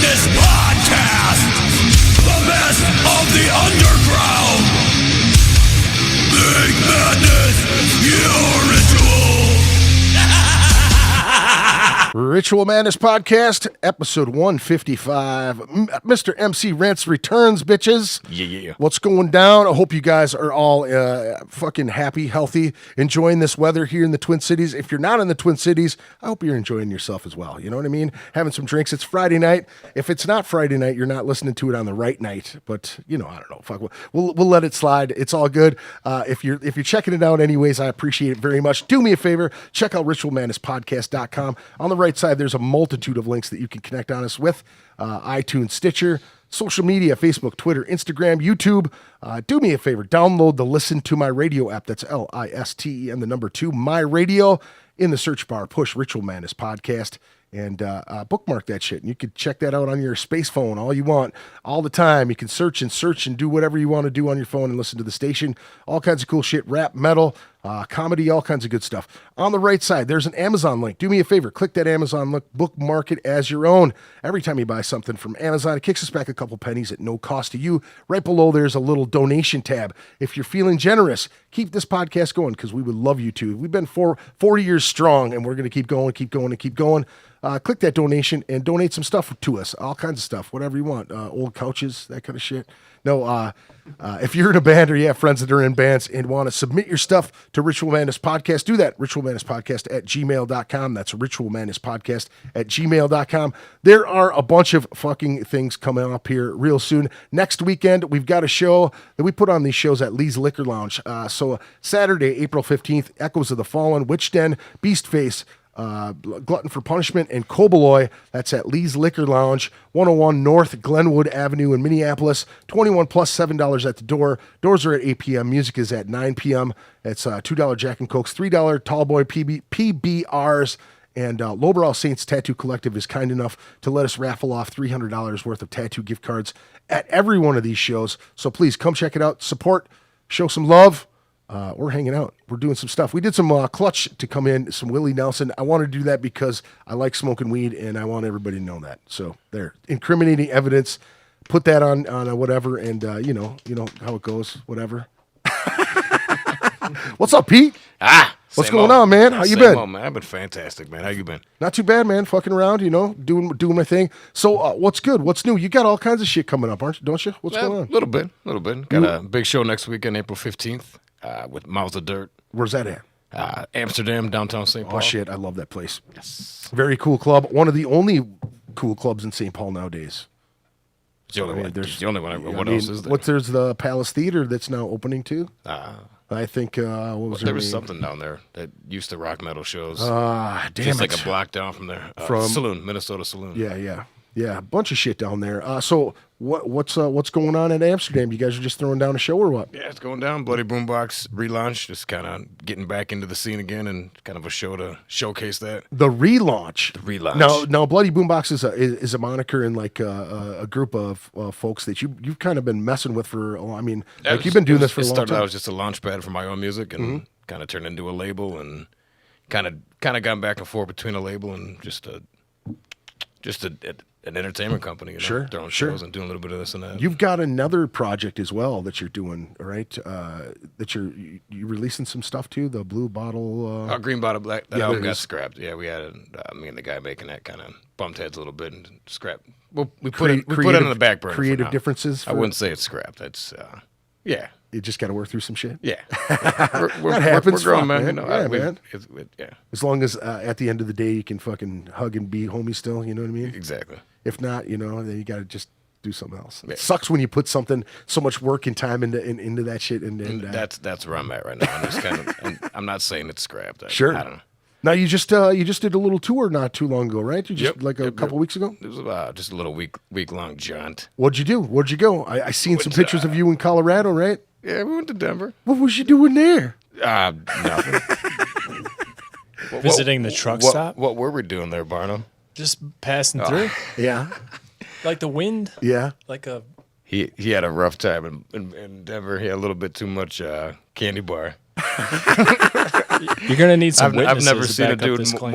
Madness Podcast, the best of the underground. Make madness your ritual. Ritual Madness Podcast, episode 155. Mr. M.C.Rentz returns, bitches. Yeah. What's going down? I hope you guys are all fucking happy, healthy, enjoying this weather here in the Twin Cities. If you're not in the Twin Cities, I hope you're enjoying yourself as well. You know what I mean? Having some drinks. It's Friday night. If it's not Friday night, you're not listening to it on the right night. But, you know, I don't know. Fuck. We'll let it slide. It's all good. If you're checking it out anyways, I appreciate it very much. Do me a favor. Check out ritualmadnesspodcast.com. On the right side, there's a multitude of links that you can connect on us with. iTunes, Stitcher, social media, Facebook, Twitter, Instagram, YouTube. Do me a favor. Download the Listen to My Radio app. That's LISTE and the number 2, My Radio. In the search bar, push Ritual Madness Podcast and bookmark that shit. And you can check that out on your space phone all you want, all the time. You can search and do whatever you want to do on your phone and listen to the station. All kinds of cool shit, rap, metal, comedy, all kinds of good stuff. On the right side, there's an Amazon link. Do me a favor, click that Amazon link, bookmark it as your own. Every time you buy something from Amazon, it kicks us back a couple pennies at no cost to you. Right below, there's a little donation tab. If you're feeling generous, keep this podcast going because we would love you to. We've been 40 years strong, and we're going to keep going. Click that donation and donate some stuff to us. All kinds of stuff, whatever you want. Old couches, that kind of shit. No, if you're in a band or you have friends that are in bands and want to submit your stuff to Ritual Madness Podcast, do that. ritualmadnesspodcast@gmail.com. That's ritualmadnesspodcast@gmail.com. There are a bunch of fucking things coming up here real soon. Next weekend, we've got a show that we put on these shows at Lee's Liquor Lounge. So Saturday, April 15th, Echoes of the Fallen, Witch Den, Beastface, Glutton for Punishment, and Koboloy. That's at Lee's Liquor Lounge, 101 North Glenwood Avenue in Minneapolis. 21 plus $7 at the door. Doors are at 8 p.m. Music is at 9 p.m. It's $2 Jack and Cokes, $3 Tallboy PBRs. And Lowbrow Saints Tattoo Collective is kind enough to let us raffle off $300 worth of tattoo gift cards at every one of these shows. So please come check it out. Support, show some love. We're hanging out. We're doing some stuff. We did some Clutch to come in, some Willie Nelson. I want to do that because I like smoking weed, and I want everybody to know that. So there, incriminating evidence. Put that on whatever, and you know how it goes. Whatever. What's up, Pete? What's going on, man? How you been? Man. I've been fantastic, man. How you been? Not too bad, man. Fucking around, doing my thing. So, what's good? What's new? You got all kinds of shit coming up, don't you? What's going on? A little bit. Got a big show next weekend, April 15th. With Mouths of Dirt. Where's that at? Amsterdam, downtown St. Paul. Oh, shit. I love that place. Yes. Very cool club. One of the only cool clubs in St. Paul nowadays. It's the only one. What else is there? There's the Palace Theater that's now opening too. I think, what was there was something down there that used to rock metal shows. Damn Just it. like a block down from there. From Saloon, Minnesota Saloon. Yeah. A bunch of shit down there. So what's going on at Amsterdam? You guys are just throwing down a show or what? Yeah, it's going down. Bloody Boombox relaunch, just kind of getting back into the scene again, and kind of a show to showcase that. The relaunch. Now, Bloody Boombox is a moniker and like a group of folks that you've kind of been messing with for. You've been doing this for a long time. It started out as just a launch pad for my own music, and kind of turned into a label, and kind of gone back and forth between a label and just an entertainment company, throwing shows and doing a little bit of this and that. You've got another project as well that you're doing, right? That you're releasing some stuff too. The Blue Bottle, Green Bottle Black. That album got scrapped. Yeah, we had me and the guy making that kind of bumped heads a little bit and scrapped. Well, we put it on the back burner. Creative differences. I wouldn't say it's scrapped. It's yeah. You just got to work through some shit. Yeah, that happens. We're grown, man. Man. Yeah. As long as at the end of the day you can fucking hug and be homies still, you know what I mean? Exactly. If not, then you got to just do something else. Yeah. It sucks when you put so much work and time into that shit. And that's where I'm at right now. I'm just and I'm not saying it's scrapped. Sure. I don't know. Now you just did a little tour not too long ago, right? You just a couple weeks ago. It was just a little week long jaunt. What'd you do? Where'd you go? I seen some pictures of you in Colorado, right? Yeah, we went to Denver. What was you doing there? Nothing. Visiting the truck stop. What were we doing there, Barno? Just passing through. Yeah. Like the wind. Yeah. Like a. He had a rough time in Denver. He had a little bit too much candy bar. You're gonna need some I've witnesses never to seen a back up dude this claim.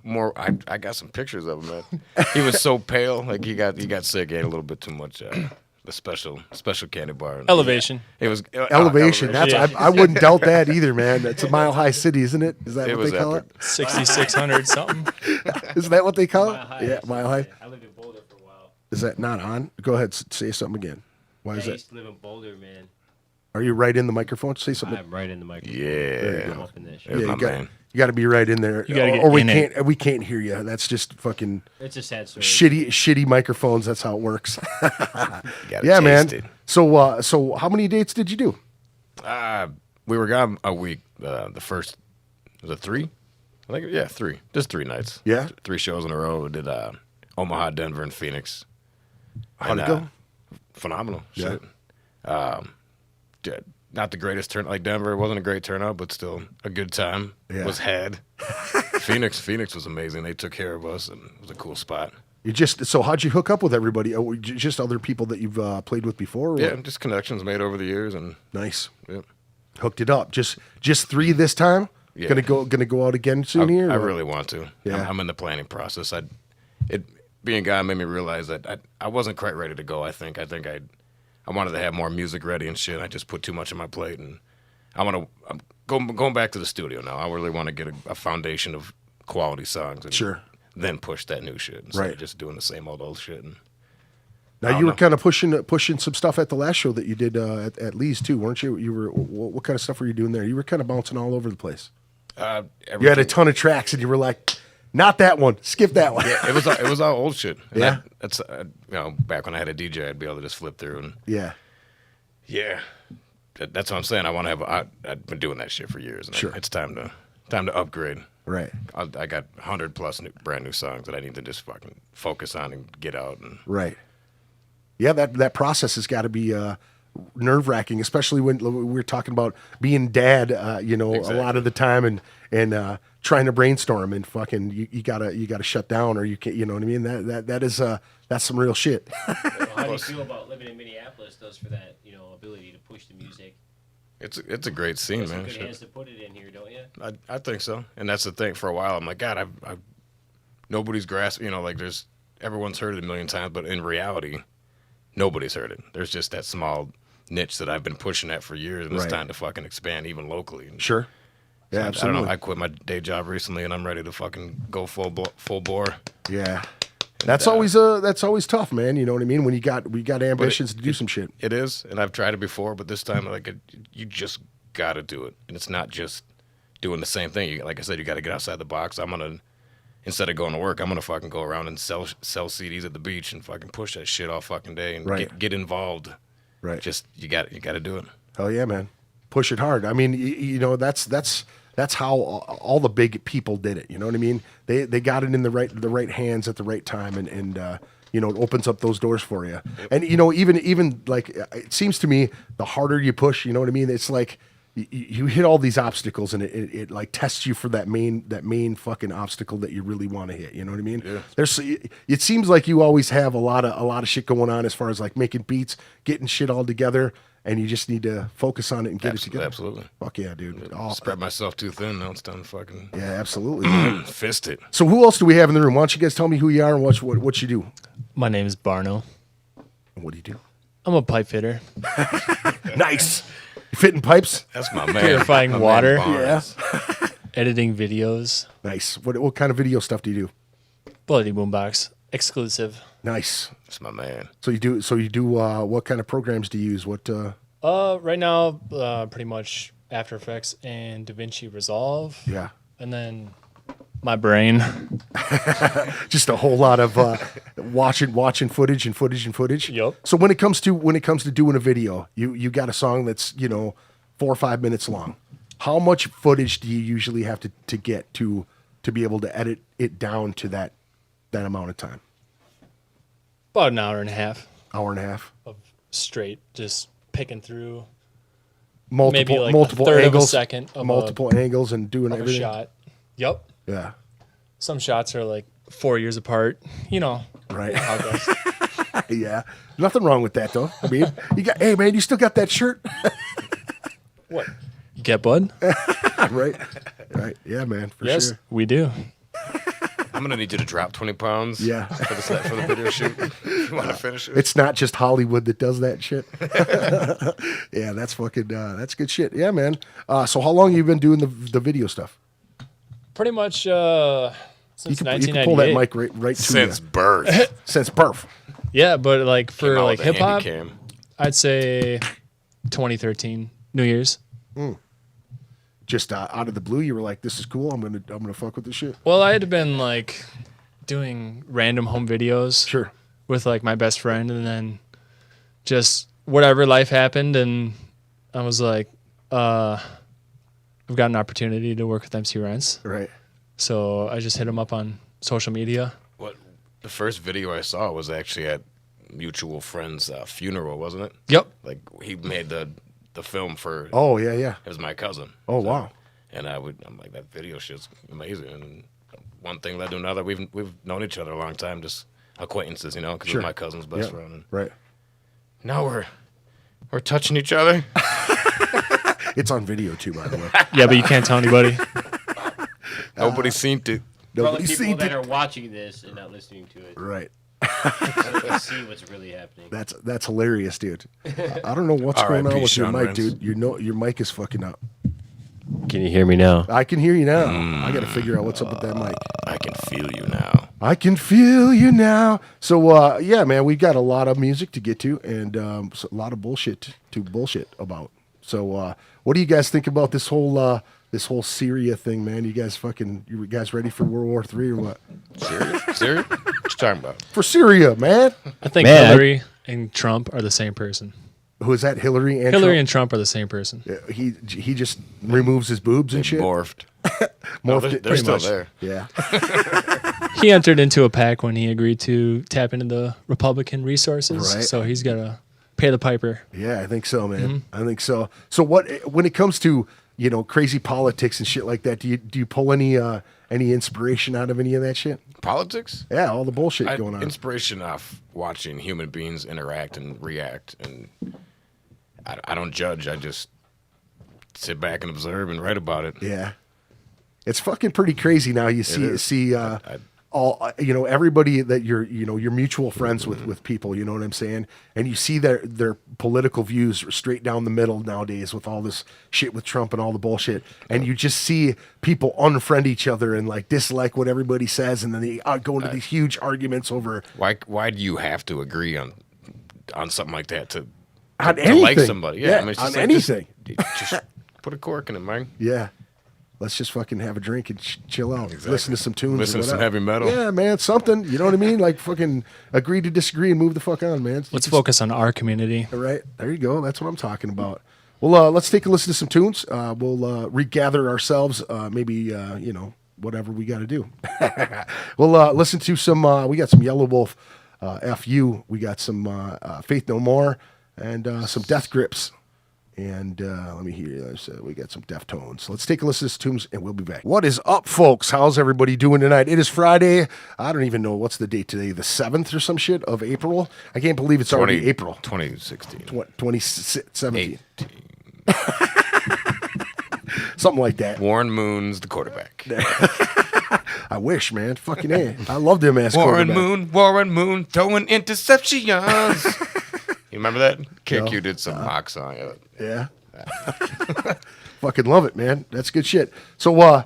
more. I got some pictures of him, man. He was so pale, like he got sick. He ate a little bit too much. The special candy bar. Elevation. It was Elevation. That's Yeah. I wouldn't doubt that either, man. That's a Mile High City, isn't it? Is that It what was they call epic. 6,600 something. it? Is that what they call it? Mile High. Yeah, Mile High. I lived in Boulder for a while. Is that not on? Go ahead, say something again. Why I is that? used to live in Boulder, man. Are you right in the microphone? Say something. I'm right in the microphone. Yeah. I'm up in this shit. There's Yeah, my you got man. you got to be right in there, You gotta get or we in it. can't we can't hear you. That's just fucking It's a sad story. shitty microphones. That's how it works. Gotta Yeah, man. taste it. So how many dates did you do? We were gone a week. The first was it 3? I think 3. Just 3 nights. Yeah? 3 shows in a row. We did Omaha, Denver, and Phoenix. How'd And, it go? Phenomenal. Yeah. Shit. Not the greatest turn like Denver. It wasn't a great turnout, but still a good time Yeah. was had. Phoenix was amazing. They took care of us, and it was a cool spot. So how'd you hook up with everybody? Oh, just other people that you've played with before? Or Yeah, what? just connections made over the years, and Nice. yeah. Hooked it up. Just 3 this time. Yeah. Gonna go out again soon here. I or- really want to. Yeah. I'm in the planning process. Being gone made me realize that I wasn't quite ready to go. I wanted to have more music ready and shit. I just put too much on my plate, and I'm going back to the studio now. I really want to get a foundation of quality songs, and Sure. then push that new shit instead Right. of just doing the same old shit. And Now don't you were know. kind of pushing some stuff at the last show that you did at Lee's too, weren't you? You were what kind of stuff were you doing there? You were kind of bouncing all over the place. You had a everything- ton of tracks, and you were like, "Not that one, skip that one." Yeah, it was all old shit. And Yeah? that's back when I had a DJ, I'd be able to just flip through and Yeah, yeah. That's what I'm saying. I want to have. I've been doing that shit for years. And Sure. It's time to upgrade. right, I got 100 plus brand new songs that I need to just fucking focus on and get out. And right. Yeah, that process has got to be nerve wracking, especially when we were talking about being dad. A lot of the time, and trying to brainstorm and fucking you gotta shut down, or you can't. You know what I mean? That is that's some real shit. How do you feel about living in Minneapolis? Does for that, ability to push the music? it's a great scene, Some man. good Shit. hands to put it in here, don't you? I think so. And that's the thing. For a while, I'm like, God, I've nobody's grasping. Like everyone's heard it a million times, but in reality, nobody's heard it. There's just that small niche that I've been pushing at for years, and it's Right. time to fucking expand even locally. And Sure. Yeah, I don't absolutely. know. I quit my day job recently, and I'm ready to fucking go full bore. Yeah. That's always tough, man. You know what I mean? When we got ambitions to do some shit. It is, and I've tried it before, but this time, you just got to do it, and it's not just doing the same thing. Like I said, you got to get outside the box. Instead of going to work, I'm gonna fucking go around and sell CDs at the beach and fucking push that shit all fucking day and Right. get involved. Right. Just you got to do it. Hell yeah, man. Push it hard. I mean, that's how all the big people did it. You know what I mean? They got it in the right hands at the right time, and it opens up those doors for you. And even like it seems to me, the harder you push, you know what I mean? It's like you hit all these obstacles, and it like tests you for that main fucking obstacle that you really want to hit. You know what I mean? Yeah. It seems like you always have a lot of shit going on as far as like making beats, getting shit all together. And you just need to focus on it and get it together. Absolutely. Fuck yeah, dude. Spread myself too thin. Now it's time to fucking Yeah, absolutely. man. fist it. So who else do we have in the room? Why don't you guys tell me who you are and what you do? My name is Barno. And what do you do? I'm a pipe fitter. Nice. You fitting pipes? That's my man. Purifying My man water. Barnes. Yeah. Editing videos. Nice. What kind of video stuff do you do? Bloody Boombox. Exclusive. Nice. That's my man. So you do what kind of programs do you use? What Right now, pretty much After Effects and DaVinci Resolve. yeah. And then my brain. Just a whole lot of watching footage and footage. Yup. So when it comes to doing a video, you got a song that's 4 or 5 minutes long. How much footage do you usually have to get to be able to edit it down to that amount of time? About an hour and a half Hour and a half. of straight, just picking through Multiple maybe like multiple a third angles, of a second of multiple angles, and doing a everything. shot. Yep. Yeah. Some shots are like 4 years apart. Right. How it goes. Yeah. Nothing wrong with that though. I mean, hey man, you still got that shirt, What? You get bud? right? Right. Yeah, man. For Yes, sure. we do. I'm gonna need you to drop 20 pounds. Yeah. For the video shoot. If you want to finish it. It's not just Hollywood that does that shit. Yeah, that's fucking. That's good shit. Yeah, man. So how long have you been doing the video stuff? Pretty much since You 1998. can pull that mic right to Since you. birth. Since birth. Yeah, but like for Came out like with a hip hop, handy cam. I'd say 2013 New Year's. Just out of the blue, you were like, "This is cool. I'm gonna fuck with this shit." Well, I had been like doing random home videos Sure. with like my best friend, and then just whatever life happened, and I was like, I've got an opportunity to work with M.C.Rentz, Right. so I just hit him up on social media. What the first video I saw was actually at mutual friend's funeral, wasn't it? Yep. Like he made the film for. Oh yeah. It was my cousin. Oh wow. And I'm like, that video shit's amazing. And one thing led to another. We've known each other a long time, just acquaintances, you know, because Sure. we're my cousin's best Yeah. friend. And Right. now we're touching each other. It's on video too, by the way. Yeah, but you can't tell anybody. Nobody's seen it. For all the Nobody's people seen that it. are watching this and not listening to it, Right. let's see what's really happening. That's hilarious, dude. I don't know what's going on R.I.P. with your Sean mic, Rentz. dude. Your mic is fucking up. Can you hear me now? I can hear you now. I got to figure out what's up with that mic. I can feel you now. I can feel you now. So yeah, man, we got a lot of music to get to, and so a lot of bullshit to bullshit about. So what do you guys think about this whole Syria thing, man? You guys ready for World War III or what? Serious? What you talking about? For Syria, man. I think Man, Hillary and Trump are the same person. Who is that? Hillary and Hillary Trump? and Trump are the same person. Yeah, he just removes his boobs and shit. Morphed. No, Morphed it they're pretty still much. there. Yeah. He entered into a pact when he agreed to tap into the Republican resources, Right. so he's got to pay the piper. Yeah, I think so, man. I think so. So when it comes to, crazy politics and shit like that, do you pull any inspiration out of any of that shit? Politics? Yeah, all the bullshit going on. Inspiration off watching human beings interact and react. And I don't judge. I just sit back and observe and write about it. Yeah. It's fucking pretty crazy now. You is. see all everybody that you're mutual friends with people, you know what I'm saying? And you see their political views straight down the middle nowadays with all this shit with Trump and all the bullshit. And you just see people unfriend each other and like dislike what everybody says, and then they go into these huge arguments over Why do you have to agree on something like that to like anything. somebody? Yeah, I mean, it's on just like, anything. Just put a cork in it, man. Yeah. Let's just fucking have a drink and chill out. Exactly. Listen to some tunes. Listen or to some whatever. heavy metal. Yeah, man, something. You know what I mean? Like fucking agree to disagree and move the fuck on, man. Let's focus on our community. All right. There you go. That's what I'm talking about. Well, let's take a listen to some tunes. We'll regather ourselves. Maybe, whatever we got to do. We'll listen to some, we got some Yellow Wolf, FU. We got some Faith No More and some Death Grips. And let me hear. We got some Deftones. Let's take a listen to this tunes, and we'll be back. What is up, folks? How's everybody doing tonight? It is Friday. I don't even know what's the date today. The 7th or some shit of April. I can't believe it's already April 2016. 2017. Something like that. Warren Moon's the quarterback. I wish, man. Fucking A. I love them ass Warren quarterback. Moon throwing interceptions. You remember that? KQ did some mock song of it. Yeah. Fucking love it, man. That's good shit. So,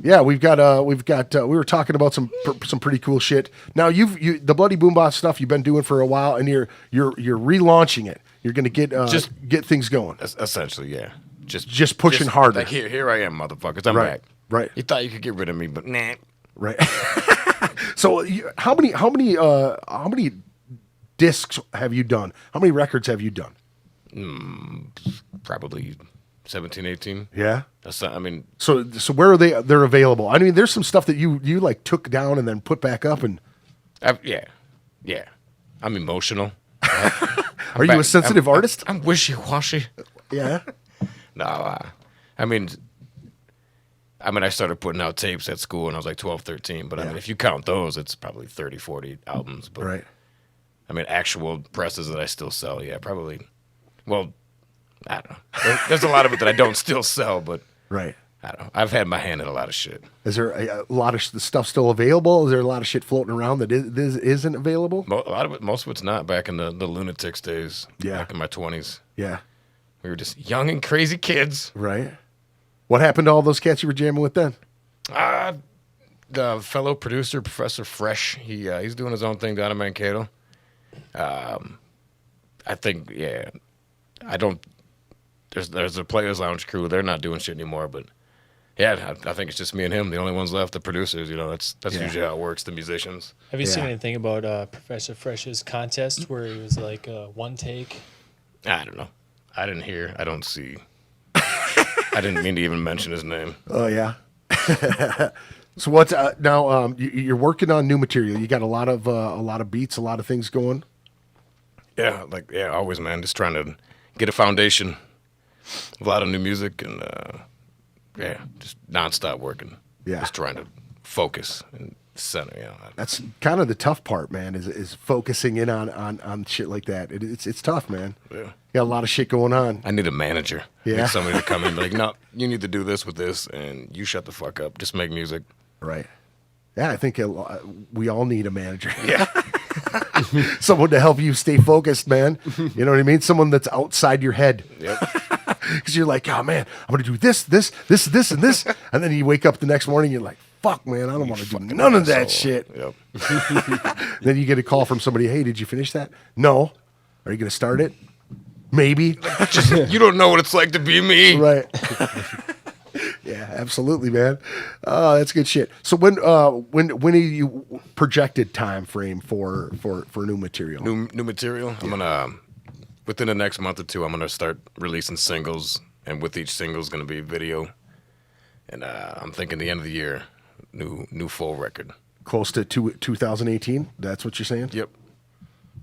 yeah, we were talking about some pretty cool shit. Now the Bloody Boombox stuff you've been doing for a while, and you're relaunching it. You're gonna get things going. Essentially, yeah. Just pushing harder. Like here I am, motherfuckers. I'm Right. back. Right. You thought you could get rid of me, but nah. Right. So how many discs have you done? How many records have you done? Probably 17, 18. Yeah. I mean, So where are they? They're available. I mean, there's some stuff that you like took down and then put back up. And yeah. I'm emotional. are you a sensitive artist? I'm wishy-washy. Yeah. No, I mean, I started putting out tapes at school when I was like 12, 13. But I Yeah. mean, if you count those, it's probably 30, 40 albums. But Right. I mean, actual presses that I still sell, yeah, probably. Well, I don't know. There's a lot of it that I don't still sell, but Right. I don't know. I've had my hand in a lot of shit. Is there a lot of stuff still available? Is there a lot of shit floating around that isn't available? A lot of it, most of it's not. Back in the Lunatics days, Yeah. back in my 20s, Yeah. we were just young and crazy kids. Right. What happened to all those cats you were jamming with then? The fellow producer, Professor Fresh, he's doing his own thing down in Mankato. I think, yeah, I don't. There's a Players Lounge crew. They're not doing shit anymore, but yeah, I think it's just me and him, the only ones left. The producers, that's Yeah. usually how it works. The musicians. Have you seen Yeah. anything about Professor Fresh's contest where he was like one take? I don't know. I didn't hear. I don't see. I didn't mean to even mention his name. Oh yeah. So what's now? You're working on new material. You got a lot of beats, a lot of things going. Yeah, always, man. Just trying to get a foundation. A lot of new music and just nonstop working. Yeah. Just trying to focus and center. That's kind of the tough part, man. Is focusing in on shit like that. It's tough, man. Yeah. You got a lot of shit going on. I need a manager. I Yeah. need somebody to come in and be like, no, you need to do this with this, and you shut the fuck up. Just make music. Right. Yeah, I think we all need a manager. Yeah. Someone to help you stay focused, man. You know what I mean? Someone that's outside your head. Yep. Because you're like, oh man, I'm gonna do this, and this, and then you wake up the next morning, you're like, fuck, man, I don't want to do none of that shit. Yep. Then you get a call from somebody, hey, did you finish that? No. Are you gonna start it? Maybe. You don't know what it's like to be me. Right. Yeah, absolutely, man. That's good shit. So when are you projected time frame for new material? New material. I'm gonna within the next month or two. I'm gonna start releasing singles, and with each single is gonna be video. And I'm thinking the end of the year, new full record. Close to 2018. That's what you're saying? Yep.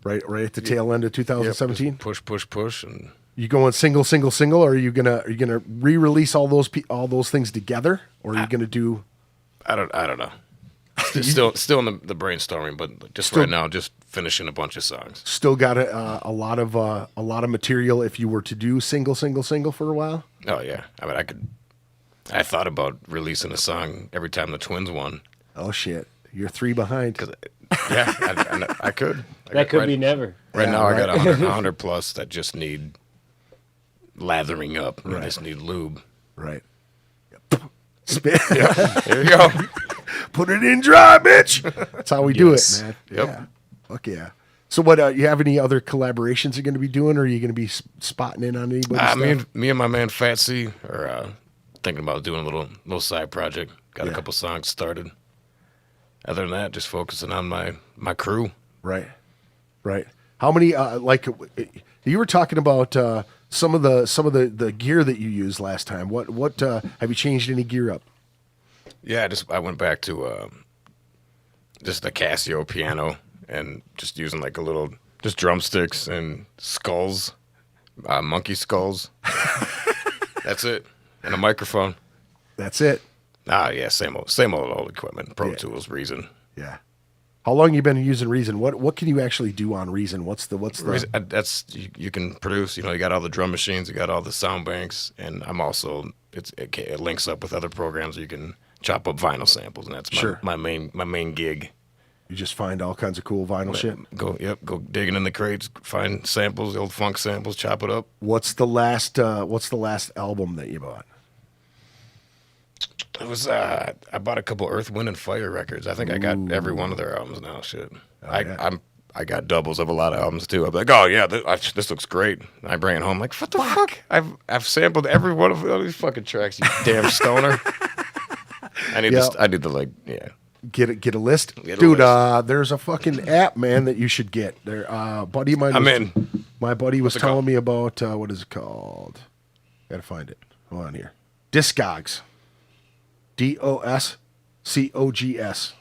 Right at the tail end of 2017. Yep. Just push, and You going single, or are you gonna re-release all those things together, or are you gonna do? I don't know. Still in the brainstorming, but just right now, just finishing a bunch of songs. Still got a lot of material if you were to do single for a while. Oh yeah, I mean I thought about releasing a song every time the Twins won. Oh shit, you're 3 behind. Yeah, I could. That could be never. Right Yeah, now, right. I got 100 plus that just need lathering up. Right. I just need lube. Right. Spit. There you go. Put it in dry, bitch. That's how we do it, Yes. man. Yep. Yeah. Fuck yeah. So what? You have any other collaborations you're going to be doing, or are you going to be spotting in on anybody? Me and my man Fat C are thinking about doing a little side project. Got Yeah. a couple songs started. Other than that, just focusing on my crew. Right. How many? You were talking about some of the gear that you used last time. What have you changed any gear up? Yeah, I went back to just the Casio piano and just using like just drumsticks and skulls, monkey skulls. That's it, and a microphone. That's it. Yeah, same old equipment. Pro Tools, Reason. Yeah. How long you been using Reason? What can you actually do on Reason? What's the Reason, that's you can produce. You got all the drum machines, you got all the sound banks, and I'm also it links up with other programs. You can chop up vinyl samples, and that's Sure. my main gig. You just find all kinds of cool vinyl shit. Go digging in the crates, find samples, the old funk samples, chop it up. What's the last album that you bought? It was I bought a couple Earth, Wind, and Fire records. I think I got every one of their albums now. Shit, yeah. I got doubles of a lot of albums too. I'm like, oh yeah, this looks great. And I bring it home like, what the fuck? I've sampled every one of all these fucking tracks. You damn stoner. I need Get a list, Get a dude. list. There's a fucking app, man, that you should get. There, buddy of mine. I'm was- in. My buddy was What's it telling called? me about what is it called? Gotta find it. Hold on here. Discogs. DOSCOGS.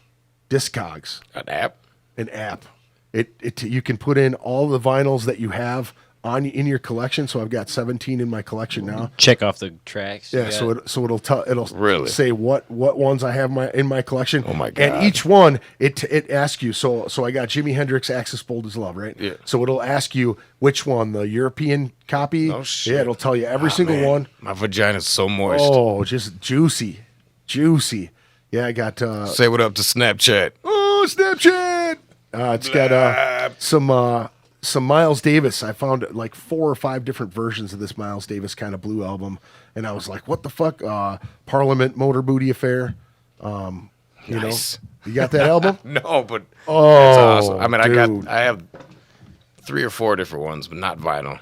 Discogs. An app. An app. It you can put in all the vinyls that you have in your collection. So I've got 17 in my collection now. Check off the tracks. Yeah, so it'll Really? say what ones I have in my collection. Oh my God. And each one it asks you. So I got Jimi Hendrix Axis Bold as Love, right? Yeah. So it'll ask you which one, the European copy. Oh shit. Yeah, it'll tell you every single Man, one. My vagina's so moist. Oh, just juicy. Yeah, I got Say what up to Snapchat. oh, Snapchat. It's got some Miles Davis. I found like 4 or 5 different versions of this Miles Davis kind of blue album, and I was like, "What the fuck?" Parliament Motor Booty Affair. Nice. You got that album? No, but Oh, it's awesome. I mean, dude. I have 3 or 4 different ones, but not vinyl.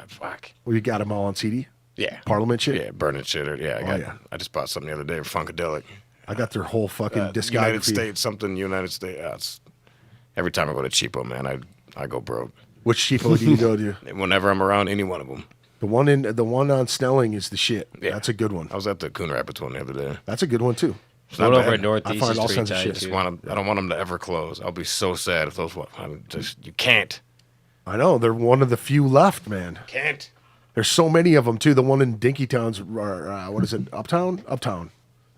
Fuck. Well, you got them all on CD. Yeah. Parliament shit. Yeah, burning shit. yeah. I just bought something the other day, Funkadelic. I got their whole fucking discography. United States, something United States. Every time I go to cheapo, man, I go broke. Which cheapo do you go to? Whenever I'm around any one of them. The one on Snelling is the shit. Yeah. That's a good one. I was at the Coon Rapids one the other day. That's a good one too. It's Going not over bad. at Northeast I find all is kinds pretty of tight, shit. too. I don't want them to ever close. I'll be so sad if those. You can't. I know they're one of the few left, man. Can't. There's so many of them too. The one in Dinkytown's, what is it? Uptown.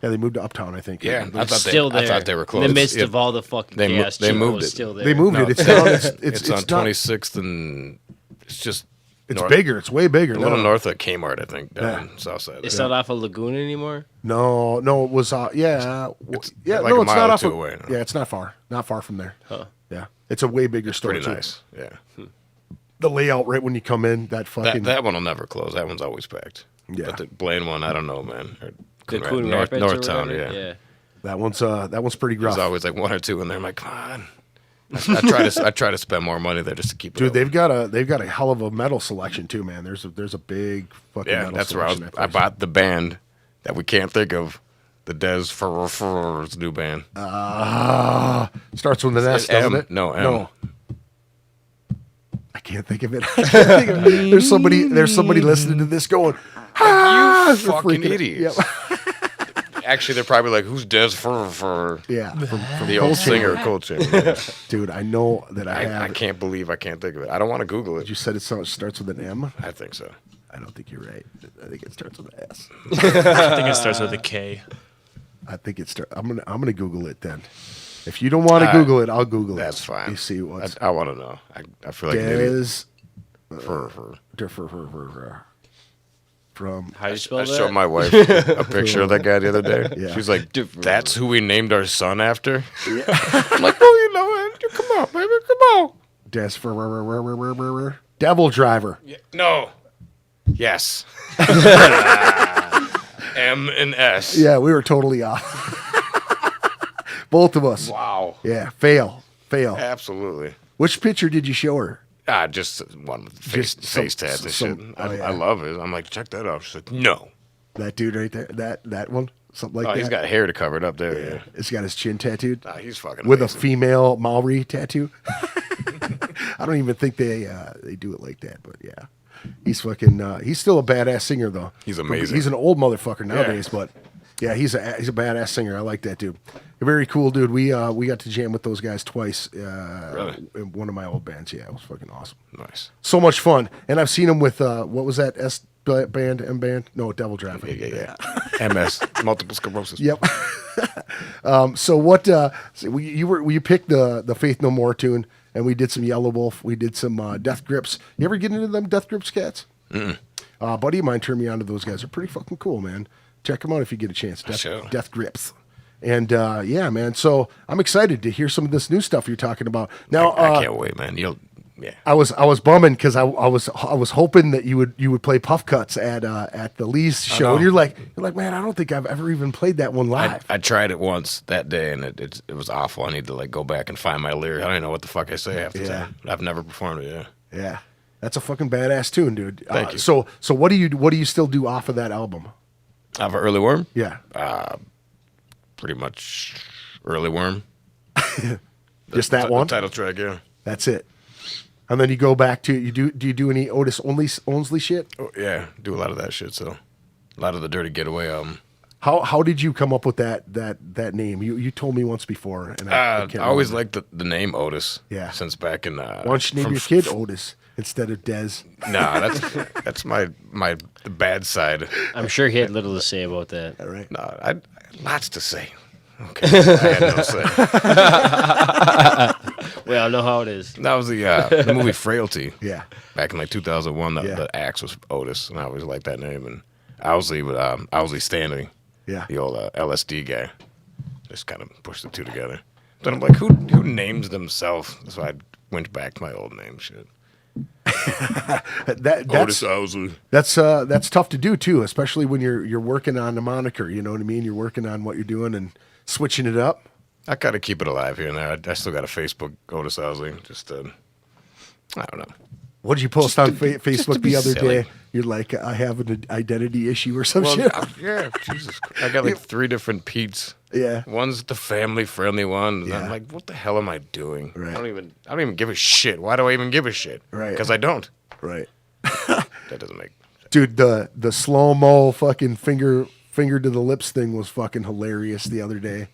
Yeah, they moved to Uptown, I think. Yeah, I thought Still there. I thought they were closed. In the midst Yeah. of all the fucking They chaos, they Chico moved was it. still there. They moved No. it. It's down. It's on not- 26th and it's just It's north- bigger. It's way bigger. a little now. north of Kmart, I think, down south side. It's there. not off of Laguna anymore. No, it was. Yeah, It's yeah. like no, a it's mile not or off. two Of, away, no. Yeah, it's not far from there. Huh. Yeah, it's a way bigger store. Pretty too. nice. Yeah. The layout right when you come in, that fucking. That one will never close. That one's always packed. Yeah. But the Blaine one, I don't know, man. Or The Coon Coon North, Rapids or Northtown, whatever? yeah. that one's pretty There's rough. always like 1 or 2 in there. I'm like, come on. I try to spend more money there just to keep it. Dude, open. they've got a hell of a metal selection too, man. There's a big fucking Yeah, metal that's where selection. I bought the band that we can't think of. The Des Ferrer's new band. Starts with an S, doesn't it? No, M. No. I can't think of it. I can't think of it. There's somebody listening to this going, ah, You they're fucking freaking- idiots. Yep. Actually, they're probably like, who's Des Ferrer? Yeah, from The old Cold Chamber. singer, Cold Chamber. Dude, I know that I have. I can't believe I can't think of it. I don't want to Google it. You said it starts with an M. I think so. I don't think you're right. I think it starts with an S. I think it starts with a K. I think it starts. I'm gonna Google it then. If you don't want to Google it, I'll Google it. That's fine. You see what's I want to know. I feel like an idiot. Des from. How do you spell I that? showed my wife a picture of that guy the other day. Yeah. She's like, "That's who we named our son after." I'm like, "Oh, you know it. Come on, baby, come on." Des Devil Driver. No. Yes. M and S. Yeah, we were totally off. Both of us. Wow. Yeah, fail. Absolutely. Which picture did you show her? Just one with face some- tats and some- shit. oh, yeah. I love it. I'm like, check that out. She's like, no. That dude right there. That one. Something like Oh, that. he's got hair to cover it up there. Yeah. He's got his chin tattooed. He's fucking With a amazing. female Maori tattoo. I don't even think they do it like that, but yeah. He's fucking he's still a badass singer though. He's amazing. He's an old motherfucker nowadays, but yeah, he's a badass singer. I like that dude. A very cool dude. We got to jam with those guys twice. Really? In one of my old bands. Yeah, it was fucking awesome. Nice. So much fun. And I've seen him with what was that S band, M band? No, Devil Driver. Yeah. MS, multiple sclerosis. Yep. So what? So you picked the Faith No More tune, and we did some Yellow Wolf. We did some Death Grips. You ever get into them Death Grips cats? A buddy of mine turned me on to those guys. They're pretty fucking cool, man. Check them out if you get a chance. Sure. Death Grips. And yeah, man. So I'm excited to hear some of this new stuff you're talking about. Now I can't wait, man. Yeah. I was bumming because I was hoping that you would play Puff Cuts at the Lee's show, know. and you're like, man, I don't think I've ever even played that one live. I tried it once that day, and it was awful. I need to go back and find my lyric. I don't even know what the fuck I say half the time. I've never performed it. Yeah. Yeah, that's a fucking badass tune, dude. Thank you. So what do you still do off of that album? I have an early worm. Yeah, Pretty much early worm. just that one. The title track. Yeah. That's it. And then you go back to do you do any Otis Onsley shit? Oh, yeah. Do a lot of that shit. So a lot of the Dirty Getaway album. How did you come up with that name? You told me once before, and I I can't always remember. liked the name Otis. Yeah. Since back in. Why don't you name your kid Otis? instead of Dez. No, that's my the bad side. I'm sure he had little to say about that. All right. No, I lots to say. Okay, I had no say. Well, I know how it is. That was the movie Frailty. Yeah. Back in like 2001, Yeah. the axe was Otis, and I always liked that name. And Owsley Stanley, Yeah. the old LSD guy, just kind of pushed the two together. Then I'm like, who names themselves? So I went back to my old name shit. Otis Owsley. That's tough to do too, especially when you're working on a moniker. You know what I mean? You're working on what you're doing and switching it up. I gotta keep it alive here and there. I still got a Facebook Otis Owsley. Just I don't know. What did you post on Facebook to be the other silly. day? You're like, I have an identity issue or some Well, shit. yeah, Jesus Christ. I got like 3 different Pete's. Yeah. One's the family-friendly one, and Yeah. I'm like, what the hell am I doing? Right. I don't even give a shit. Why do I even give a shit? Right. Because I don't. Right. That doesn't make sense. Dude, the slow-mo fucking finger to the lips thing was fucking hilarious the other day.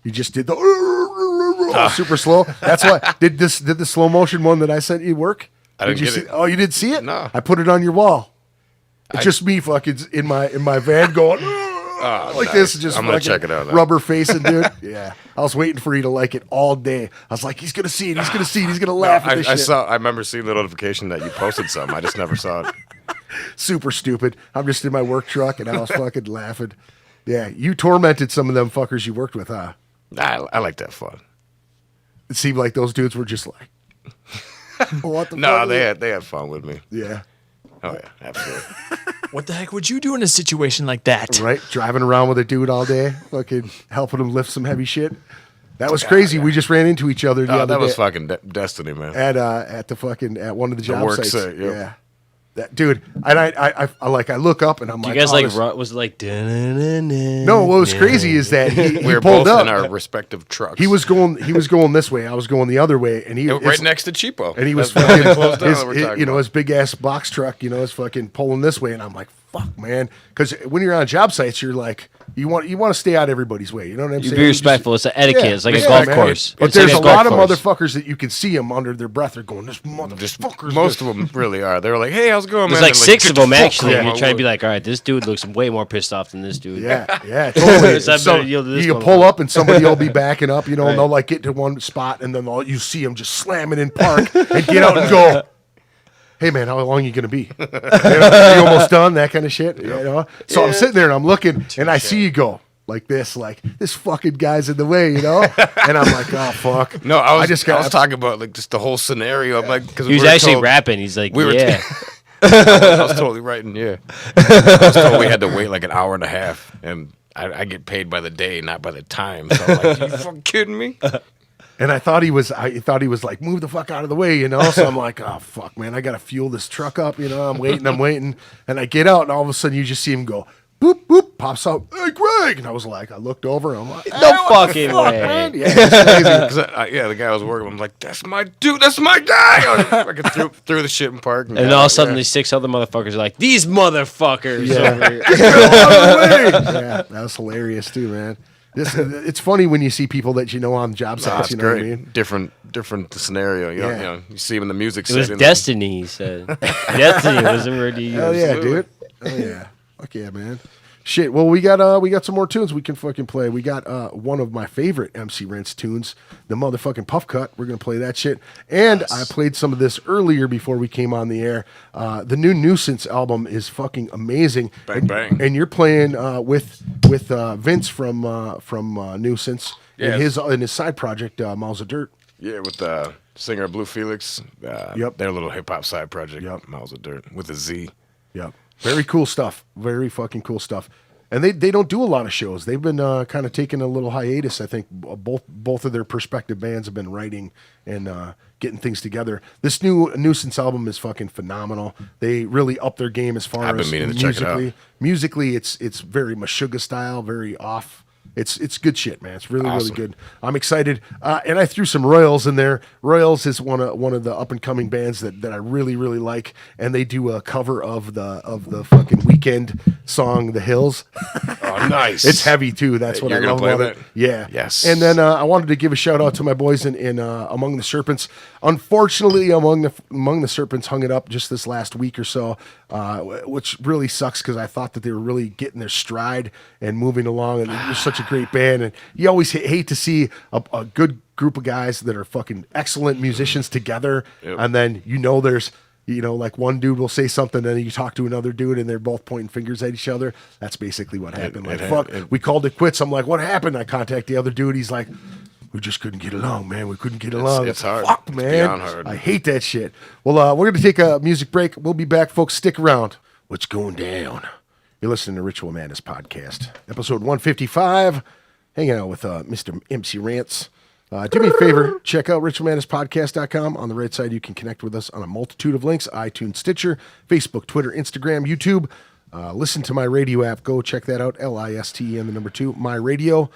You just did the super slow. That's why did the slow motion one that I sent you work? I didn't you get see, it. Oh, you didn't see it? No. I put it on your wall. It's just me fucking in my van going like nice. this, just I'm gonna fucking check it out now. rubber facing, dude. Yeah, I was waiting for you to like it all day. I was like, he's gonna see it. He's gonna see it. He's gonna laugh at this shit. I remember seeing the notification that you posted something. I just never saw it. Super stupid. I'm just in my work truck and I was fucking laughing. Yeah, you tormented some of them fuckers you worked with, huh? I like that fun. It seemed like those dudes were just like, what the No, fuck? they had fun with me. Yeah, Oh yeah, absolutely. What the heck would you do in a situation like that? right. Driving around with a dude all day, fucking helping him lift some heavy shit. That was crazy. We just ran into each other the Oh, other that was day fucking destiny, man. at the fucking at one of the job work sites. site, yep. Yeah, that dude. And I look up and I'm You like, guys oh, like this- was it like dun-dun-dun-dun, No, what was crazy is that he We were pulled both up. in our respective trucks. He was going this way. I was going the other way, and he right next to Cheapo. And he was That's the one fucking, that closed down that we're his, talking you know, about. his big ass box truck, you know, is fucking pulling this way, and I'm like, fuck, man, because when you're on job sites, you're like, you want to stay out everybody's way. You know what I'm You saying? be respectful. It's an etiquette. It's like a yeah, golf man. course. But It's like there's a golf lot of course. motherfuckers that you can see them under their breath. They're going, this motherfucker's Most of them really are. They were like, "Hey, how's it going, There's man?" like They're 6 of "Get the them fuck actually. out And of you're my trying to way." be like, all right, this dude looks way more pissed off than this dude. Yeah, totally. So I better yield to this you motherfucker. pull up and somebody will be backing up, you know, and Right. they'll like get to one spot, and then you see them just slamming in park and get out and go. Hey man, how long you gonna be? You almost done? That kind of shit. You know. So I'm sitting there and I'm looking, and I see you go like this fucking guy's in the way, you know. And I'm like, oh fuck. No, I was just I was talking about like just the whole scenario. I'm like, because He was actually rapping. He's like, We were yeah. I was totally writing. Yeah, I was told we had to wait like an hour and a half, and I get paid by the day, not by the time. So I'm like, you fucking kidding me? And I thought he was like, move the fuck out of the way, you know. So I'm like, oh fuck, man, I gotta fuel this truck up, you know. I'm waiting, and I get out, and all of a sudden you just see him go, boop boop, pops out, hey Greg, and I was like, I looked over, and I'm like, No fucking way. man, yeah, it's crazy. 'Cause the guy I was working with, I'm like, that's my dude, that's my guy. I fucking threw the shit in park, And then all of a sudden, these 6 other motherfuckers are like, these motherfuckers. Yeah. Over here. Yeah, that was hilarious too, man. It's funny when you see people that you know on job sites. That's You know great. what I mean? Different scenario. You Yeah. know, you see him in the music It was setting. destiny, he said. Destiny was the word he used. Hell yeah, dude. Oh yeah, fuck yeah, man. Shit. Well, we got some more tunes we can fucking play. We got one of my favorite M.C.Rentz tunes, the motherfucking Puff Cut. We're gonna play that shit. And I played some of this earlier before we came on the air. The new Nuisance album is fucking amazing. Bang, and, bang. And you're playing with Vince from Nuisance Yes. in his side project Miles of Dirt. Yeah, with the singer Blue Felix. Yep. Their little hip hop side project. Yep. Miles of Dirt with a Z. Yep. Very cool stuff. Very fucking cool stuff. And they don't do a lot of shows. They've been kind of taking a little hiatus. I think both of their prospective bands have been writing and getting things together. This new Nuisance album is fucking phenomenal. They really up their game as far I've been as meaning to check it out. Musically, it's very Meshuggah style, very off. It's good shit, man. It's really really Awesome. good. I'm excited, and I threw some Royals in there. Royals is one of the up and coming bands that I really really like, and they do a cover of the fucking Weeknd song, The Hills. Oh, nice. It's heavy too. That's what You're I gonna love play about it. that? Yeah. Yes. And then I wanted to give a shout out to my boys in Among the Serpents. Unfortunately, Among the Serpents hung it up just this last week or so, which really sucks because I thought that they were really getting their stride and moving along, and they're such a great band. And you always hate to see a good group of guys that are fucking excellent musicians together, and then there's. Like one dude will say something, and then you talk to another dude, and they're both pointing fingers at each other. That's basically what happened. We called it quits. I'm like, what happened? I contact the other dude. He's like, we just couldn't get along, man. We couldn't get along. It's hard. Fuck, It's man. beyond hard. I hate that shit. Well, we're going to take a music break. We'll be back, folks. Stick around. What's going down? You're listening to Ritual Madness Podcast, episode 155. Hanging out with Mr. M.C.Rentz. Do me a favor, check out ritualmadnesspodcast.com. On the right side, you can connect with us on a multitude of links: iTunes, Stitcher, Facebook, Twitter, Instagram, YouTube. Listen to my radio app. Go check that out. LISTE and the number 2, my radio.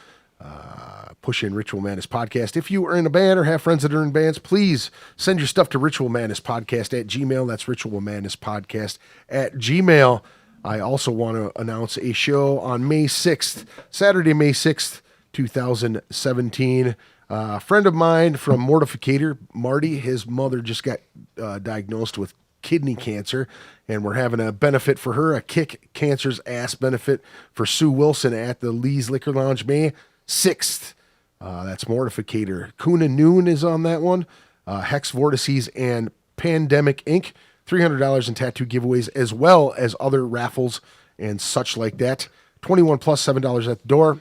Push in Ritual Madness Podcast. If you are in a band or have friends that are in bands, please send your stuff to Ritual Madness Podcast at Gmail. That's Ritual Madness Podcast at Gmail. I also want to announce a show on May 6th, Saturday, May 6th, 2017. A friend of mine from Mortificator, Marty, his mother just got diagnosed with kidney cancer, and we're having a benefit for her, a Kick Cancer's Ass benefit for Sue Wilson at the Lee's Liquor Lounge, May 6th. That's Mortificator. Kuna Noon is on that one. Hex Vortices and Pandemic Inc. $300 in tattoo giveaways, as well as other raffles and such like that. 21 plus, $7 at the door.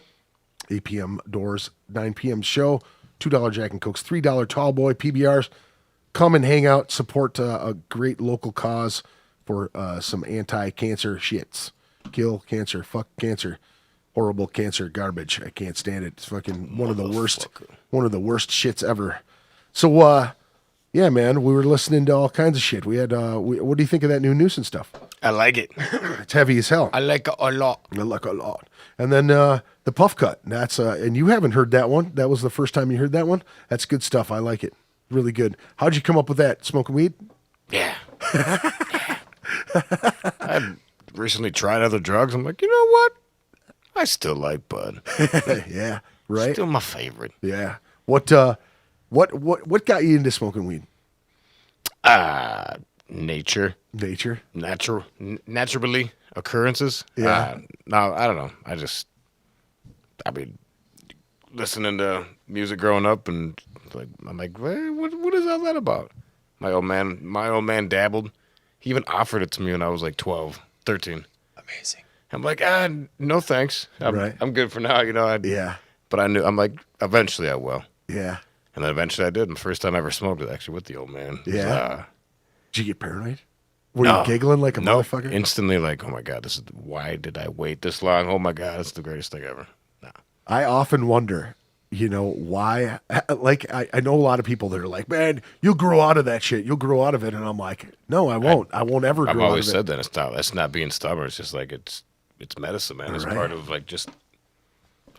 8 p.m. doors, 9 p.m. show, $2 Jack and Cokes, $3 Tall Boy, PBRs. Come and hang out, support a great local cause for some anti-cancer shits. Kill cancer, fuck cancer, horrible cancer, garbage. I can't stand it. It's fucking one of the worst shits ever. So, yeah, man, we were listening to all kinds of shit. We had, what do you think of that new Nuisance stuff? I like it. It's heavy as hell. I like it a lot. I like a lot. And then the Puff Cut. That's and you haven't heard that one. That was the first time you heard that one. That's good stuff. I like it. Really good. How'd you come up with that? Smoking weed? Yeah. I recently tried other drugs. I'm like, you know what? I still like bud. Yeah. Right. Still my favorite. Yeah. What got you into smoking weed? Nature. Nature. Naturally occurrences. Yeah. No, I don't know. Listening to music growing up, and I'm like, what is all that about? My old man dabbled. He even offered it to me when I was like 12, 13. Amazing. I'm like, no thanks. I'm good for now, Yeah. But I'm like, eventually I will. Yeah. And then eventually I did. And the first time I ever smoked it, actually, with the old man. Yeah. Did you get paranoid? Were you giggling like a motherfucker? Instantly like, oh my God, why did I wait this long? Oh my God, it's the greatest thing ever. No. I often wonder, why, like, I know a lot of people that are like, man, you'll grow out of that shit. You'll grow out of it. And I'm like, no, I won't. I won't ever grow out of it. I've always said that. That's not being stubborn. It's just like, it's medicine, man. It's part of like just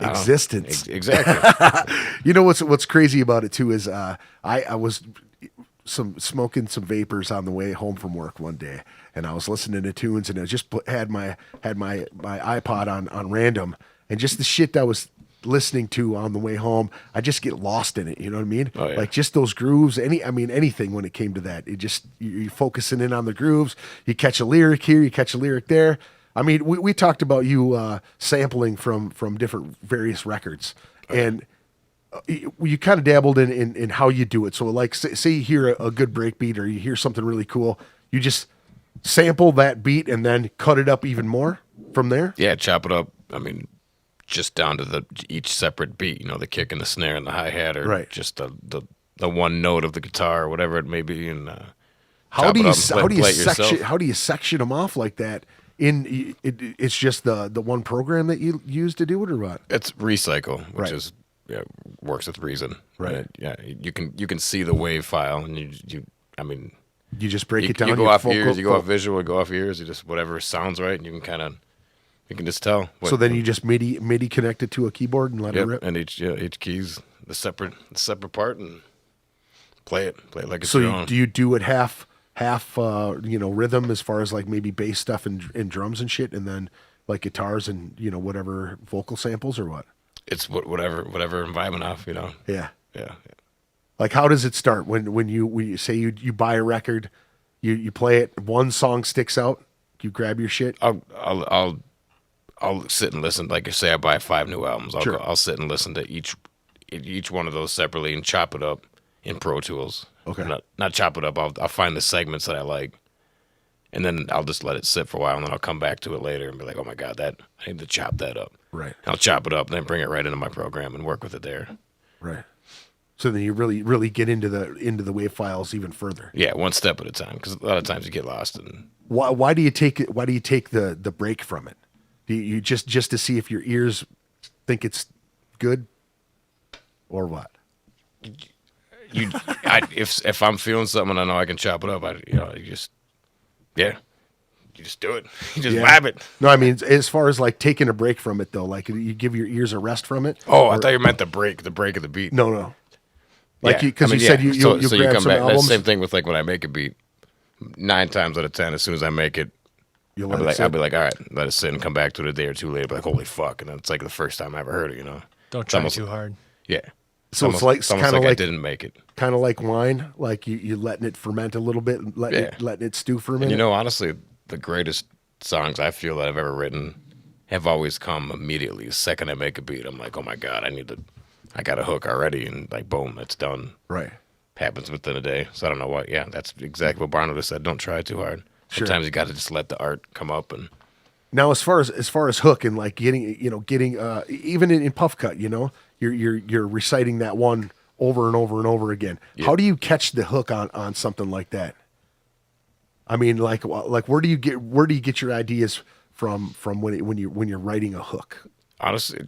existence. Exactly. You know what's crazy about it too is I was smoking some vapors on the way home from work one day, and I was listening to tunes, and I just had my iPod on random, and just the shit that I was listening to on the way home, I just get lost in it. You know what I mean? Oh, yeah. Like just those grooves. Anything when it came to that, it just you're focusing in on the grooves. You catch a lyric here, you catch a lyric there. I mean, we talked about you sampling from different various records, and you kind of dabbled in how you do it. So, like, say you hear a good break beat or you hear something really cool, you just sample that beat and then cut it up even more from there. Yeah, chop it up. I mean, just down to each separate beat. The kick and the snare and the hi hat, or just the one note of the guitar, or whatever it may be. And how do you section them off like that? It's just the one program that you use to do it, or what? It's Recycle, which is works with Reason. Right. You can see the wave file, and you just break it down. You go off ears, you go off visual, you go off ears. You just whatever sounds right, and you can just tell. So then you just MIDI connect it to a keyboard and let it rip. And each key's the separate part, and play it like it's your own. Do you do it half half rhythm as far as like maybe bass stuff and drums and shit, and then like guitars and whatever vocal samples or what? It's whatever I'm vibing off, Yeah. Yeah. Like how does it start when you say you buy a record, you play it, one song sticks out, you grab your shit? I'll sit and listen. Like, say I buy 5 new albums, Sure. I'll sit and listen to each one of those separately and chop it up in Pro Tools. Okay. Not chop it up. I'll find the segments that I like, and then I'll just let it sit for a while, and then I'll come back to it later and be like, oh my god, I need to chop that up. Right. And I'll chop it up, and then bring it right into my program and work with it there. Right. So then you really get into the wave files even further. Yeah, one step at a time, because a lot of times you get lost. And Why do you take the break from it? Do you just to see if your ears think it's good, or what? If I'm feeling something, I know I can chop it up. You just do it. You just vibe it. No, I mean as far as like taking a break from it though, like you give your ears a rest from it. Oh, I thought you meant the break of the beat. No. Like Yeah. because you said you so grab you come some back. That's albums. the same thing with like when I make a beat. 9 times out of 10, as soon as I make it, You'll I'll let be it like, sit. all right, let it sit and come back to it a day or two later. Be like, holy fuck! And then it's like the first time I ever heard it. Don't It's try almost- too hard. Yeah. So it's like almost kind of I like didn't make it. kind of like wine, like you letting it ferment a little bit, and letting it stew for a minute. And honestly, the greatest songs I feel that I've ever written have always come immediately. The second I make a beat, I'm like, oh my god, I got a hook already, and like boom, it's done. Right. Happens within a day. So I don't know what. Yeah, that's exactly what Barno just said. Don't try too hard. Sure. Sometimes you got to just let the art come up. And Now, as far as hook and like getting even in Puff Cut, you're reciting that one over and over and over again. Yeah. How do you catch the hook on something like that? I mean, like where do you get your ideas from when you're writing a hook? honestly,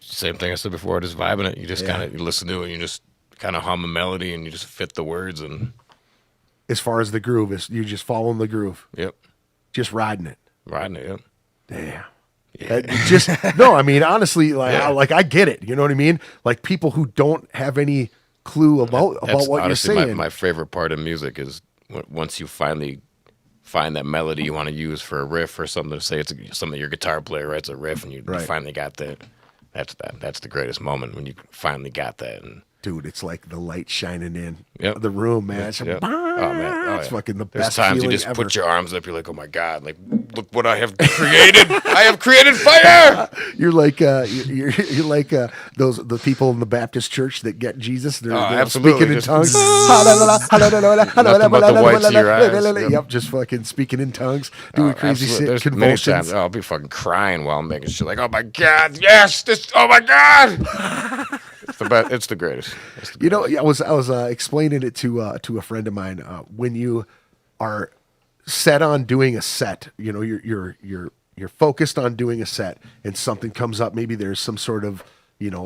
same thing I said before. Just vibing it. You just kind of listen to it. And you just kind of hum a melody, and you just fit the words. And As far as the groove is, you're just following the groove, yep, just riding it. riding it. Yep. Damn. Just no, I mean honestly, I get it. You know what I mean? Like people who don't have any clue about That's what you're honestly saying. my favorite part of music is once you finally find that melody you want to use for a riff or something to say. It's something your guitar player writes a riff, and you finally got that. That's the greatest moment when you finally got that. And Dude, it's like the light shining in Yep. the room, man. It's, Yep. Oh, man. Oh, it's yeah. fucking the There's best times you feeling just ever. put your arms up. You're like, oh my god! Like, look what I have created! I have created fire! You're like you're like the people in the Baptist church that get Jesus. They're absolutely. speaking in Just- tongues. Nothing but the whites of your eyes. Yep, just fucking speaking in tongues, doing crazy Absolutely. shit, There's many convulsions. times I'll be fucking crying while I'm making shit. Like, oh my god, yes! Oh my god! It's the best. It's the greatest. It's the You know, I was explaining it to a friend of mine. When you are set on doing a set, you know, you're focused on doing a set, and something comes up. Maybe there's some sort of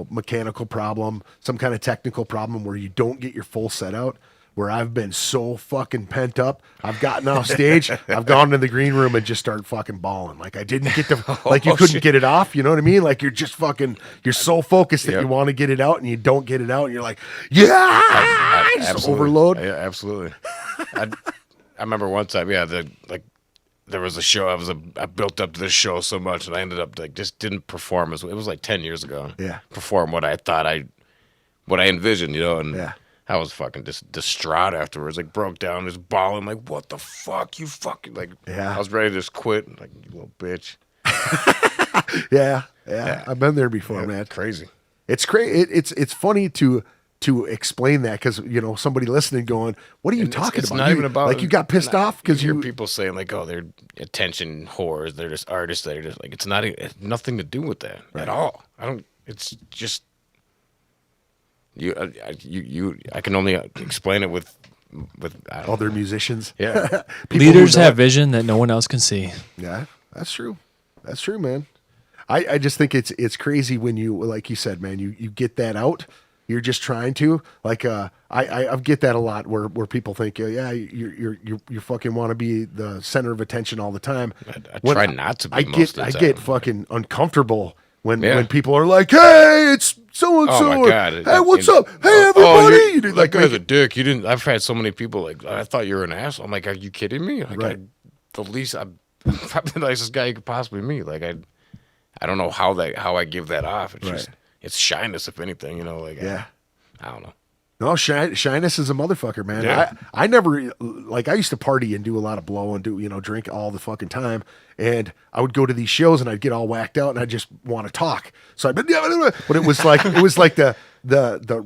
mechanical problem, some kind of technical problem where you don't get your full set out. Where I've been so fucking pent up, I've gotten off stage, I've gone to the green room and just started fucking bawling. Like I didn't get to, like you couldn't get it off. You know what I mean? Like you're just fucking, you're so focused that you want to get it out and you don't get it out, and you're like, just absolutely. overload. Yeah, absolutely. I remember one time, there was a show. I built up to this show so much, and I ended up just didn't perform. It was like 10 years ago. Yeah. Perform what I thought what I envisioned, and Yeah. I was fucking just distraught afterwards. Like broke down, just bawling. Like, what the fuck, you fucking Yeah. I was ready to just quit. Like, you little bitch. Yeah. I've been there before, Yeah, man. crazy. It's crazy. It's funny to explain that because somebody listening going, "What are you talking It's about?" not You- even about like you got pissed off because you you. hear people saying like, "Oh, they're attention whores. They're just artists. They're just like." It's not. It has nothing to do with that at all. I don't. It's just you. I can only explain it with. I don't Other know. musicians. Yeah. People Leaders who have don't- vision that no one else can see. Yeah, that's true. That's true, man. I just think it's crazy when you, like you said, man, you get that out. You're just trying to I get that a lot where people think you fucking want to be the center of attention all the time. I try not to be I most of the I time. get fucking uncomfortable when people are like, "Hey, it's so and so." Oh my God. Hey, what's And- up? Hey, everybody. You do, like, guy's make a dick. You didn't. I've had so many people like, I thought you were an asshole. I'm like, are you kidding me? Like, Right. I'm probably the nicest guy you could possibly meet. Like, I don't know how I give that off. It's just, it's shyness, if anything, you know, like, Yeah. I don't know. No, shyness is a motherfucker, man. Yeah. I never, like, I used to party and do a lot of blow and drink all the fucking time. And I would go to these shows and I'd get all whacked out and I just want to talk. So but it was like, the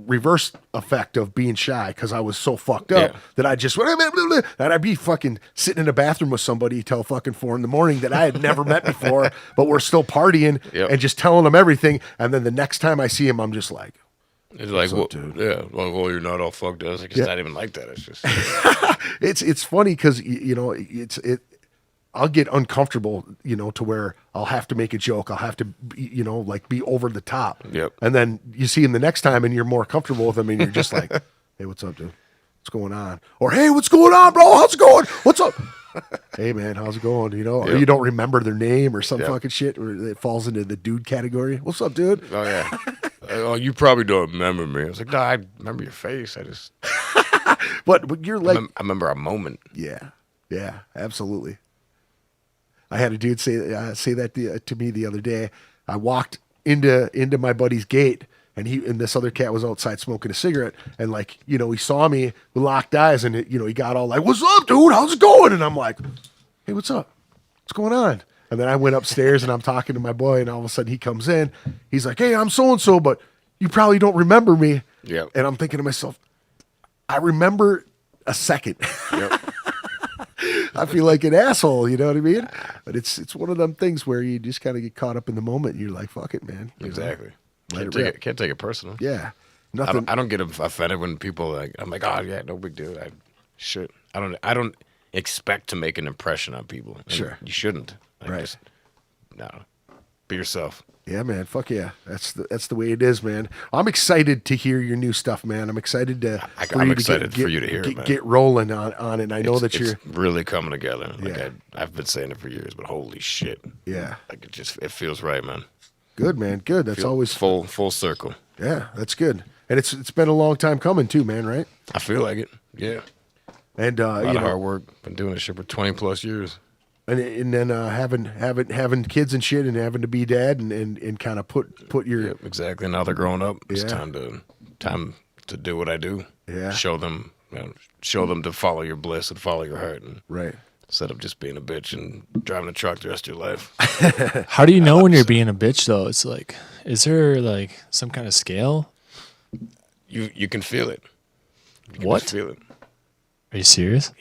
reverse effect of being shy because I was so fucked up that I just, and I'd be fucking sitting in a bathroom with somebody till fucking 4 a.m. that I had never met before, but we're still partying and just telling them everything. And then the next time I see him, I'm just like, It's like, well, dude? yeah, well, you're not all fucked up. It's like, it's not even like that. It's just, it's funny because I'll get uncomfortable, to where I'll have to make a joke. I'll have to, be over the top. Yep. And then you see him the next time, and you're more comfortable with him, and you're just like, "Hey, what's up, dude? What's going on?" Or, "Hey, what's going on, bro? How's it going? What's up?" "Hey, man, how's it going?" Or you don't remember their name or some fucking shit, or it falls into the dude category. "What's up, dude?" oh yeah. Oh, you probably don't remember me. I was like, no, I remember your face. But you're like, I remember a moment. Yeah, absolutely. I had a dude say that to me the other day. I walked into my buddy's gate, and this other cat was outside smoking a cigarette, and he saw me with locked eyes, and he got all like, "What's up, dude? How's it going?" And I'm like, "Hey, what's up? What's going on?" And then I went upstairs and I'm talking to my boy, and all of a sudden he comes in. He's like, "Hey, I'm so and so, but you probably don't remember me." Yep. And I'm thinking to myself, I remember a second. Yep. I feel like an asshole, you know what I mean? But it's one of them things where you just kind of get caught up in the moment. And you're like, "Fuck it, man." Exactly. Let Can't it take it personal. Yeah. I Nothing. don't get offended when people I'm like, "Oh yeah, no big deal." I don't expect to make an impression on people. And Sure. you shouldn't. Right. Just, no, be yourself. Yeah, man. Fuck yeah. That's the way it is, man. I'm excited to hear your new stuff, man. I'm excited I'm excited for you to hear it, man. Get rolling on it. And I know that it's you're really coming together. Like Yeah. I've been saying it for years, but holy shit. Yeah. Like it feels right, man. Good, man. Good. That's always full circle. Yeah, that's good. And it's been a long time coming too, man, right? I feel like it. Yeah. And A lot of hard work. Been doing this shit for 20 plus years. and then having kids and shit, and having to be dad, and kind of put your Yep, exactly. Now they're growing up. It's Yeah. time to do what I do. Yeah. Show them to follow your bliss and follow your heart, and right. instead of just being a bitch and driving a truck the rest of your life. How do you know when you're being a bitch though? It's like, is there like some kind of scale? You can feel it. You can What? just feel it. Are you serious?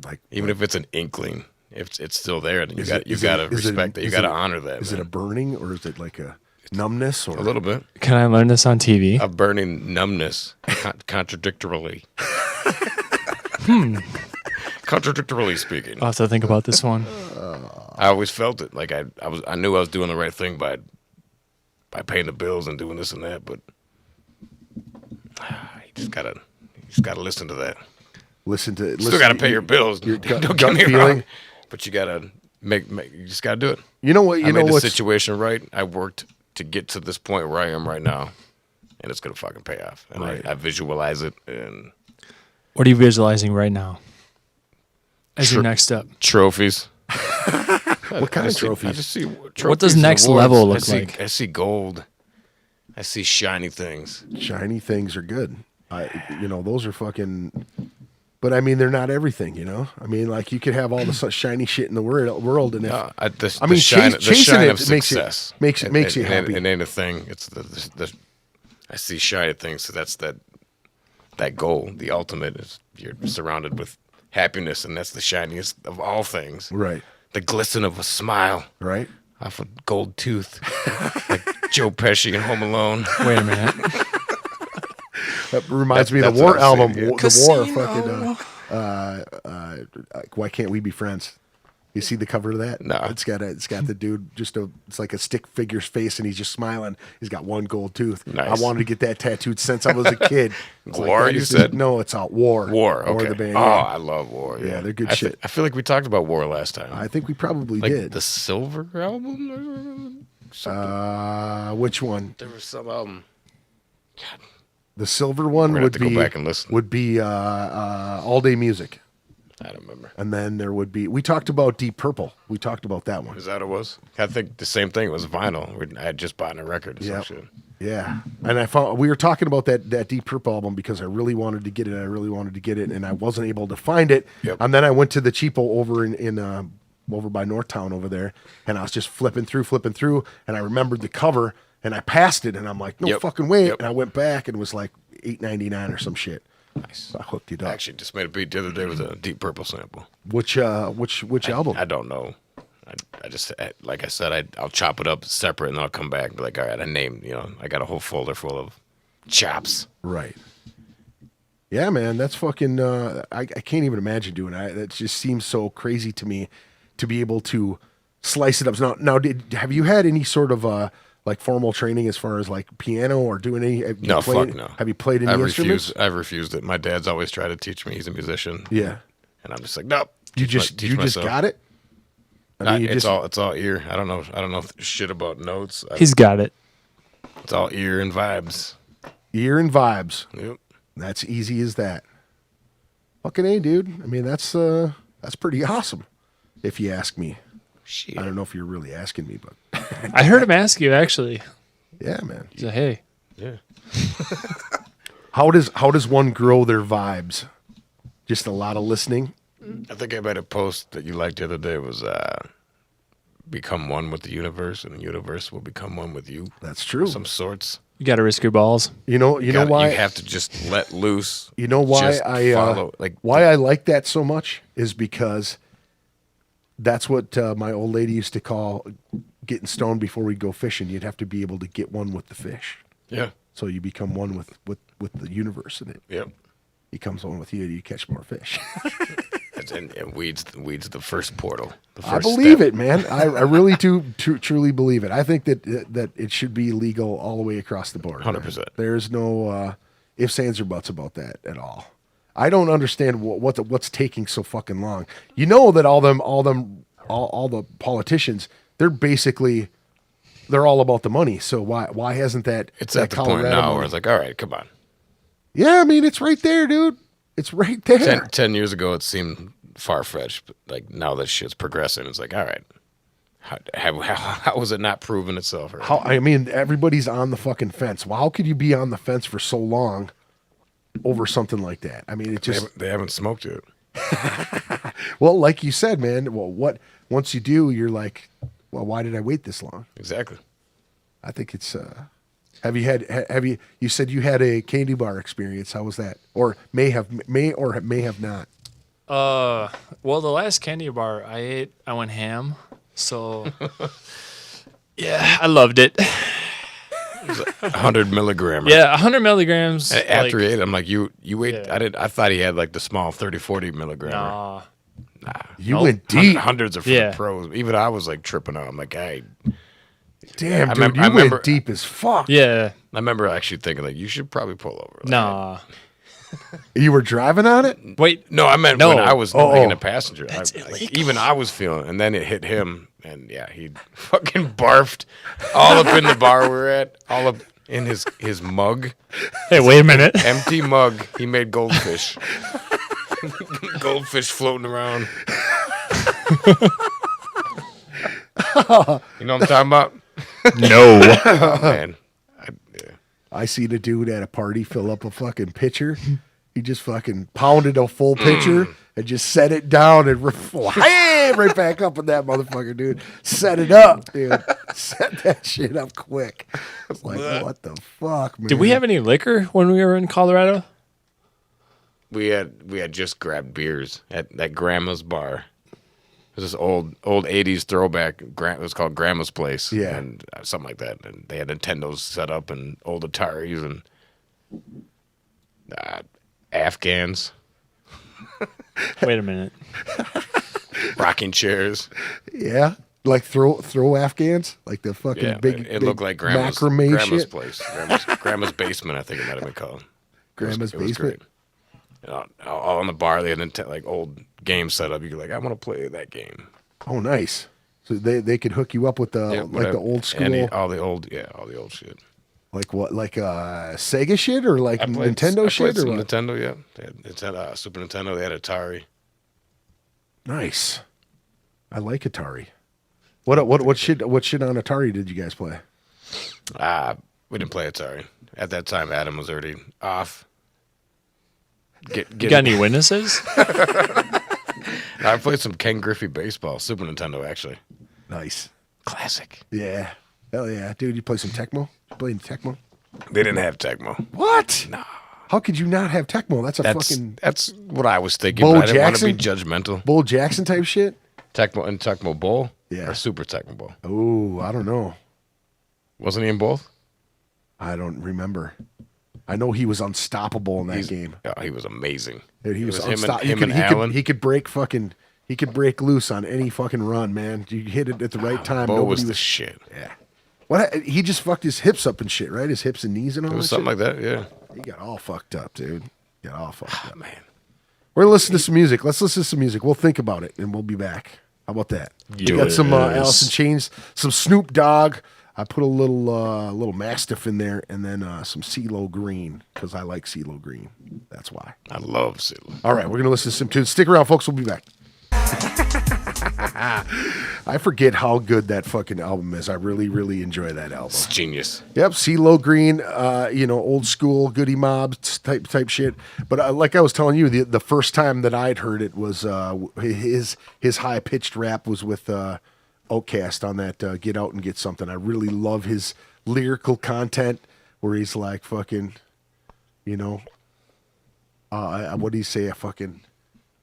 Like, Even if it's an inkling, if it's still there, then you Is got it- you is it- got to is it- respect that. You is got to it- honor that. is it a man. burning, or is it like a numbness, or A little bit. Can I learn this on TV? A burning numbness, contradictorily. Contradictorily speaking. I'll have to think about this one. I always felt it. Like I knew I was doing the right thing by paying the bills and doing this and that, but you just gotta listen to that. Still gotta pay your bills. Your Don't gut get me feeling. wrong, but you gotta you just gotta do it. You know what? I made the situation right. I worked to get to this point where I am right now, and it's gonna fucking pay off. And Right. I visualize it and What are you visualizing right now as your next step? trophies. What kind I of see- I trophies? just see What does trophies and next awards. level look I see, like? I see gold. I see shiny things. Shiny things are good. Those are fucking. But I mean, they're not everything. I mean, like you could have all the shiny shit in the world, and if I mean, chasing shine it of success makes you happy. It ain't a thing. It's I see shiny things, so that's that goal. The ultimate is you're surrounded with happiness, and that's the shiniest of all things. Right. The glisten of a smile Right. off a gold tooth, like Joe Pesci in Home Alone. Wait a minute. That reminds me of That's the what War I'm saying, album. yeah. The War fucking. Why Can't We Be Friends? You see the cover of that? No. It's got the dude it's like a stick figure's face, and he's just smiling. He's got one gold tooth. Nice. I wanted to get that tattooed since I was a kid. It's like, War, that you is said? no, it's out War. War, okay. the band. Oh, yeah. I love War. Yeah, they're good I shit. I feel like we talked about War last time. I think we probably like did. the Silver album. Which one? There was some The silver one We're gonna have would to go be back and listen. All Day Music. I don't remember. And then there would be, we talked about Deep Purple. We talked about that one. Is that what it was? I think the same thing. It was vinyl. I had just bought a record or some Yep. shit. Yeah. And I found, we were talking about that Deep Purple album because I really wanted to get it. And I wasn't able to find it. Yep. And then I went to the cheapo over in over by Northtown over there. And I was just flipping through. And I remembered the cover and I passed it. And I'm like, no Yep. fucking way. Yep. And I went back and it was like $8.99 or some shit. Nice. So I hooked it I up. actually just made a beat the other day with a Deep Purple sample. Which album? I don't know. I just, like I said, I'll chop it up separate and then I'll come back and be like, all right, I got a whole folder full of chops. Right. Yeah, man, that's fucking. I can't even imagine doing that. It just seems so crazy to me to be able to slice it up. Now, have you had any sort of like formal training as far as like piano or doing any? No, fuck no. Have you played any instruments? I've refused it. My dad's always tried to teach me. He's a musician. Yeah. And I'm just like, nope. You just got it. It's all ear. I don't know shit about notes. He's got it. It's all ear and vibes. Ear and vibes. Yep. That's easy as that. Fucking A, dude. I mean, that's pretty awesome, if you ask me. Shit. I don't know if you're really asking me, but I heard him ask you actually. yeah, man. He said, hey. Yeah. How does one grow their vibes? Just a lot of listening. I think I made a post that you liked the other day was become one with the universe, and the universe will become one with you. That's true. Some sorts. You got to risk your balls. You know why? You have to just let loose. You know why Just follow, I like that so much is because that's what my old lady used to call getting stoned before we go fishing. You'd have to be able to get one with the fish. Yeah. So you become one with the universe, and Yep. he comes on with you. You catch more fish. And weeds the first portal. The first I believe step. it, man. I really do truly believe it. I think that it should be legal all the way across the board. 100%. There's no ifs, ands, or buts about that at all. I don't understand what's taking so fucking long. You know that all the politicians, they're all about the money. So why hasn't that? It's that at the point Colorado now money? where it's like, all right, come on. Yeah, I mean, it's right there, dude. It's right there. 10 years ago, it seemed far-fetched, but like now that shit's progressing, it's like, all right, how was it not proven itself? Already? I mean, everybody's on the fucking fence. Well, how could you be on the fence for so long over something like that? I mean, it just They haven't smoked yet. well, like you said, man. Well, once you do, you're like, well, why did I wait this long? Exactly. I think it's. You said you had a candy bar experience. How was that? Or may have not. Well, the last candy bar I ate, I went ham. So, yeah, I loved it. 100 milligrams. Yeah, 100 milligrams. After he ate it, I'm like, you ate. Yeah. I thought he had like the small 30, 40 milligram. Nah. You went deep. Hundreds are for Yeah. the pros. Even I was like tripping out. I'm like, hey. Damn, I dude, remember- you I went remember- deep as fuck. Yeah. I remember actually thinking like, you should probably pull over. Like, Nah. You were driving on it? Wait. No, I meant No. when I was Oh, in oh. a passenger. That's like, illegal. even I was feeling it, and then it hit him, and yeah, he fucking barfed all up in the bar we were at, all up in his mug, Hey, wait a minute. empty mug. He made goldfish, goldfish floating around. You know what I'm talking about? No. Oh, man. I seen a dude at a party fill up a fucking pitcher. He just fucking pounded a full pitcher and just set it down and right back up with that motherfucker, dude. Set it up, dude. Set that shit up quick. It's like, what the fuck, man? Did we have any liquor when we were in Colorado? We had just grabbed beers at that grandma's bar. It was this old 80s throwback. It was called Grandma's Place. Yeah. And something like that. And they had Nintendos set up and old Ataris and Afghans, Wait a minute. rocking chairs. Yeah, like throw Afghans, like the fucking Yeah, big. it looked like grandma's shit. place. Grandma's basement, I think it might have been called. Grandma's It was basement. great. All in the bar, they had like old games set up. You could like, I want to play that game. Oh, nice. So they could hook you up with the Yeah, like whatever. the old school, all the old shit. like what, like Sega shit or like Nintendo I shit played or some what? Nintendo, yeah. It's had Super Nintendo. They had Atari. Nice. I like Atari. What shit on Atari did you guys play? We didn't play Atari at that time. Adam was already off. You got any witnesses? I played some Ken Griffey baseball, Super Nintendo actually. Nice. Classic. Yeah. Hell yeah, dude. You play some Tecmo? You played Tecmo? They didn't have Tecmo. What? No. How could you not have Tecmo? That's what I was thinking. Bo But I didn't want to be Jackson? judgmental. Bo Jackson type shit? Tecmo Bowl, Yeah. or Super Tecmo Bowl. Oh, I don't know. Wasn't he in both? I don't remember. I know he was unstoppable in that game. Oh, he was amazing. Dude, he was him and, unstoppable. him and Allen. He could break loose on any fucking run, man. You hit it at the right time. Bo Nobody was the shit. Yeah. What? He just fucked his hips up and shit, right? His hips and knees and all It was that something shit? like that, yeah. He got all fucked up, dude. Got all fucked up. Man. We're gonna listen to some music. Let's listen to some music. We'll think about it and we'll be back. How about that? We got some Alice in Chains, some Snoop Dogg. I put a little Mastiff in there, and then some CeeLo Green because I like CeeLo Green. That's why. I love Sidley. All right, we're gonna listen to some tunes. Stick around, folks. We'll be back. I forget how good that fucking album is. I really, really enjoy that album. It's genius. Yep, CeeLo Green, old school Goody Mob type shit. But like I was telling you, the first time that I'd heard it was his high pitched rap was with Outkast on that Get Out and Get Something. I really love his lyrical content where he's like fucking, what do you say?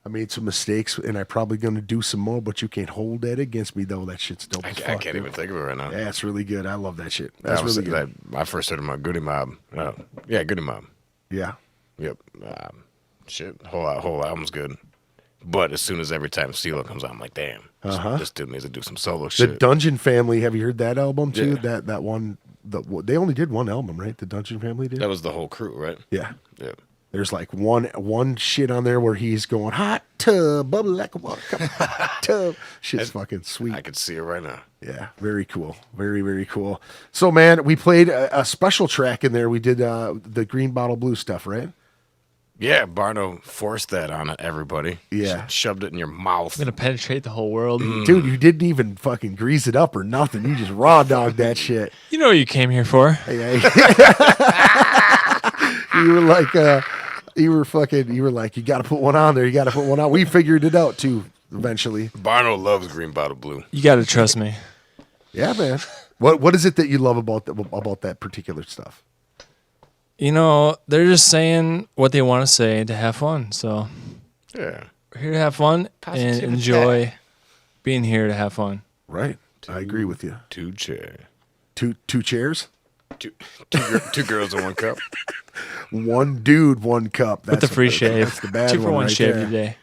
I made some mistakes and I'm probably going to do some more, but you can't hold that against me though. That shit's dope as fuck. I can't even think of it right now. Yeah, it's really good. I love that shit. That's really good. I first heard about Goody Mob. Yeah, Goody Mob. Yeah. Yep. Shit, whole album's good. But as soon as every time CeeLo comes out, I'm like, damn, this dude needs to do some solo The shit. Dungeon Family, have you heard that album too? Yeah. That one, they only did one album, right? The Dungeon Family did? That was the whole crew, right? Yeah. Yeah. There's like one shit on there where he's going, hot tub, bubble like a water cup, hot tub. Shit's fucking sweet. I could see it right now. Yeah, very cool. Very, very cool. So, man, we played a special track in there. We did the Green Bottle Blue stuff, right? Yeah, Barno forced that on everybody. Yeah. Shoved it in your mouth. I'm gonna penetrate the whole world. Dude, you didn't even fucking grease it up or nothing. You just raw dogged that shit. You know what you came here for. Yeah. You were like, you got to put one on there. You got to put one on. We figured it out too, eventually. Barno loves Green Bottle Blue. You got to trust me. Yeah, man. What is it that you love about that particular stuff? They're just saying what they want to say to have fun. So Yeah. we're here to have fun and enjoy being here to have fun. Right. I agree with you. Two chairs. Two chairs? Two girls in one cup. One dude, one cup. With the free shave. That's the bad 2 for one 1 right shave there. today.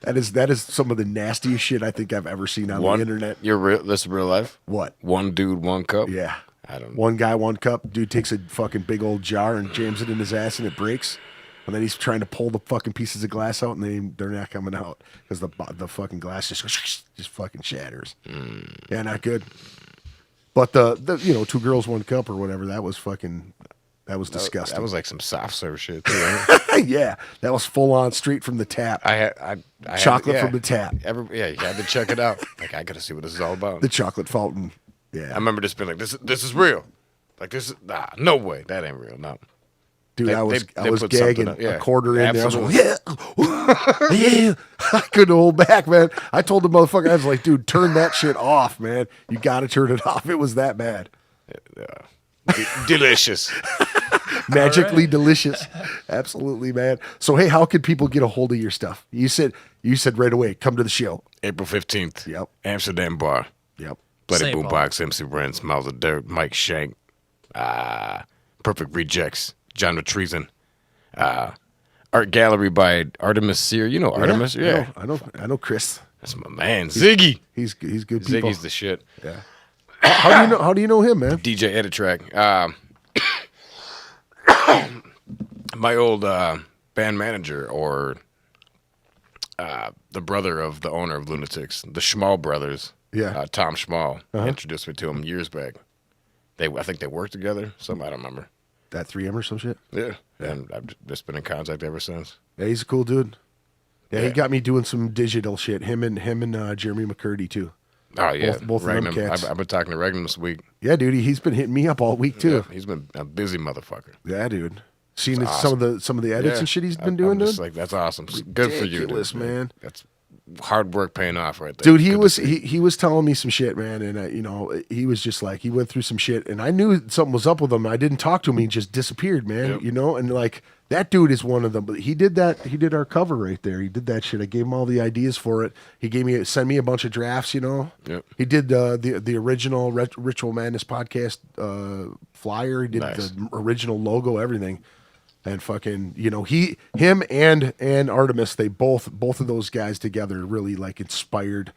That is some of the nastiest shit I think I've ever seen on the internet. This is real life? What? One dude, one cup? Yeah. I don't know. One guy, one cup. Dude takes a fucking big old jar and jams it in his ass and it breaks. And then he's trying to pull the fucking pieces of glass out and they're not coming out because the fucking glass just fucking shatters. Yeah, not good. But the 2 girls, 1 cup or whatever, that was disgusting. That was like some soft serve shit too, right? Yeah, that was full on straight from the tap. I Chocolate from the tap. You had to check it out. Like, I got to see what this is all about. The chocolate fountain. Yeah. I remember just being like, this is real. Like, this is, no way. That ain't real. No. Dude, They I was put gagging something up. a quarter in there. I was Absolutely. like, yeah. I couldn't hold back, man. I told the motherfucker, I was like, dude, turn that shit off, man. You got to turn it off. It was that bad. Delicious. Magically delicious. Absolutely, man. So, hey, how can people get a hold of your stuff? You said right away, come to the show. April 15th. Yep. Amsterdam Bar. Yep. Bloody St. Paul. Boombox, MC.Rentz, Miles of Dirt, Mike Shank, Perfect Rejects, John Treason, Art Gallery by Artemis Sear. You know Artemis? Yeah. I know Chris. That's my man. Ziggy. He's good people. Ziggy's the shit. Yeah. How do you know him, man? DJ Edit Track. My old band manager or the brother of the owner of Lunatics, the Schmall brothers. Yeah. Tom Schmall introduced me to him years back. I think they worked together. I don't remember. That 3M or some shit. Yeah. And I've just been in contact ever since. Yeah, he's a cool dude. Yeah, he Yeah. got me doing some digital shit. Him and Jeremy McCurdy too. Oh yeah, Both of them Regnum. cats. I've been talking to Regnum this week. Yeah, dude, he's been hitting me up all week too. Yeah, he's been a busy motherfucker. Yeah, dude. Seen It's some of the edits Yeah. and shit he's been I'm doing, just dude. like, that's awesome. Good for you, Ridiculous, dude. man. That's hard work paying off right there. Dude, he Good to was see. he was telling me some shit, man, and he was just like he went through some shit, and I knew something was up with him. I didn't talk to him; he just disappeared, man. Yep. And like that dude is one of them. But he did that. He did our cover right there. He did that shit. I gave him all the ideas for it. He sent me a bunch of drafts. Yep. He did the original Ritual Madness podcast flyer. He did Nice. the original logo, everything. And fucking, him and Artemis, they both of those guys together really like inspired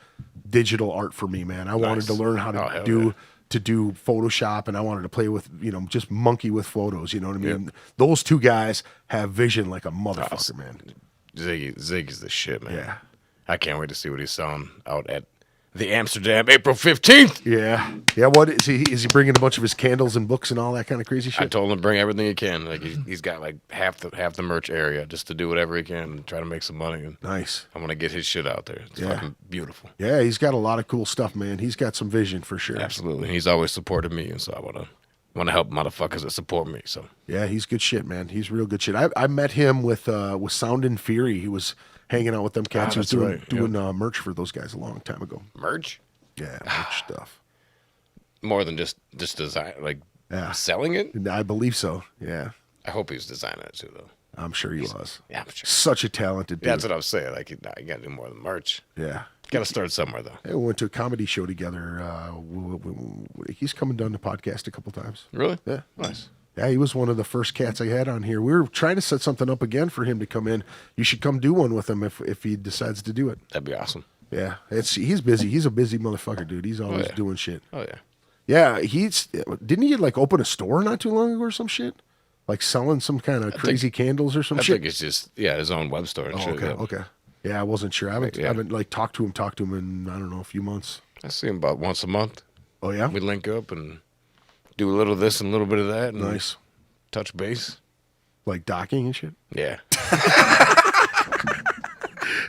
digital art for me, man. I wanted to learn how Oh, hell to do Photoshop, and I wanted to play with, just monkey with photos. You know what I mean? Yep. Those two guys have vision like a motherfucker, man. Ziggy's the shit, man. Yeah. I can't wait to see what he's selling out at the Amsterdam, April 15th. Yeah. Yeah. What is he? Is he bringing a bunch of his candles and books and all that kind of crazy I shit? told him to bring everything he can. Like he's got like half the merch area just to do whatever he can and try to make some money. And Nice. I'm gonna get his shit out there. It's Yeah. fucking beautiful. Yeah, he's got a lot of cool stuff, man. He's got some vision for sure. Absolutely. He's always supported me, and so I wanna help motherfuckers that support me. So Yeah, he's good shit, man. He's real good shit. I met him with Sound and Fury. He was hanging out with them cats. He was that's doing right. doing merch for those guys a long time ago. merch, Yeah, merch stuff. more than just design, like Yeah. selling it. I believe so. Yeah, I hope he was designing it too, though. I'm sure he was. Yeah, I'm sure. Such a talented dude. That's what I was saying. Like, you gotta do more than merch. Yeah. Got to start somewhere, though. Hey, we went to a comedy show together. He's coming down to podcast a couple times. Really? Yeah. Nice. Yeah, he was one of the first cats I had on here. We were trying to set something up again for him to come in. You should come do one with him if he decides to do it. That'd be awesome. Yeah, he's busy. He's a busy motherfucker, dude. He's always yeah. doing shit. Oh yeah. Yeah, didn't he like open a store not too long ago or some shit? Like selling some kind of crazy candles or some I shit. think it's just his own web store and Oh, shit. okay, yeah. okay. Yeah, I wasn't sure. I haven't, Yeah. like talked to him in, I don't know, a few months. I see him about once a month. Oh yeah, We link up and do a little of this and a little bit of that. And nice. touch base. Like docking and shit. Yeah.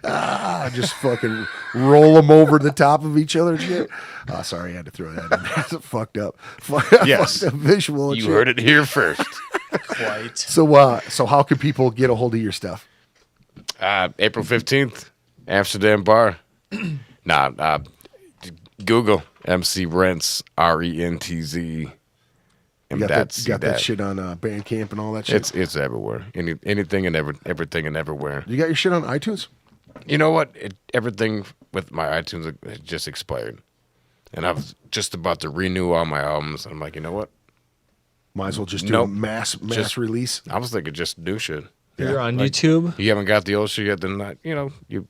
I just fucking roll them over the top of each other and shit. Oh, sorry, I had to throw that in. That's fucked up. Yes. Fucked up visual. And You shit. heard it here first. Quite. So how can people get a hold of your stuff? April 15th, Amsterdam Bar. Google M.C.Rentz, RENTZ. You And got that's that shit on Bandcamp and all that shit. It's everywhere. Anything and everything and everywhere. You got your shit on iTunes? You know what? Everything with my iTunes it just expired, and I was just about to renew all my albums. And I'm like, you know what? Might as well just do Nope. a mass Just- release. I was thinking just new shit. You're on like- YouTube. You haven't got the old shit yet, then not. YouTube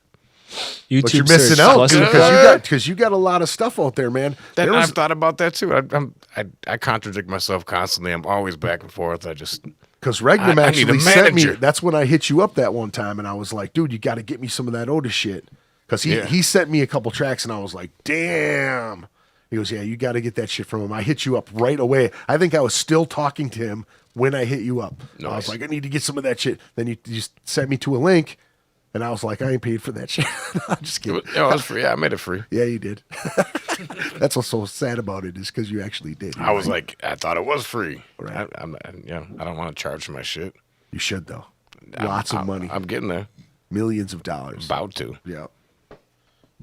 But you're missing search out Clusterfuck. because you got a lot of stuff out there, man. Then There was- I've thought about that too. I contradict myself constantly. I'm always back and forth. I just Because Regnum I need a actually sent me. manager. That's when I hit you up that one time, and I was like, dude, you got to get me some of that Otis shit. Because Yeah. he sent me a couple tracks, and I was like, damn. He goes, yeah, you got to get that shit from him. I hit you up right away. I think I was still talking to him when I hit you up. I was Nice. like, I need to get some of that shit. Then you just sent me to a link, and I was like, I ain't paid for that shit. I'm just kidding. it was free. Yeah, I made it free. Yeah, you did. That's what's so sad about it is because you actually did. I was like, I thought it was free. Right. I don't want to charge for my shit. you should though. Lots of money, I'm getting there. millions of dollars. About to. Yeah.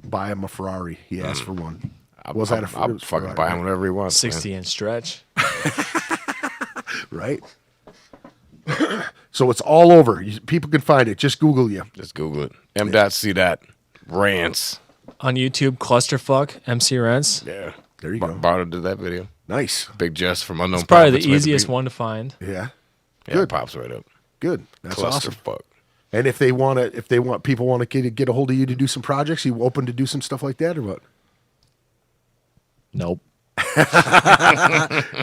Buy him a Ferrari. He asked for one. I'll Ferrari? fucking buy him whatever he wants. 60-inch stretch. Right? So it's all over. People can find it. Just Google you. Just Google it. M.C. Rants. On YouTube, Clusterfuck, M.C.Rentz. Yeah. There you go. Barter did that video. Nice. Big Jess from Unknown It's probably Prophets the made easiest beat. one to find. Yeah. Yeah, Good. it pops right up. Good. That's awesome. Clusterfuck. And if people want to get a hold of you to do some projects, you open to do some stuff like that or what? Nope.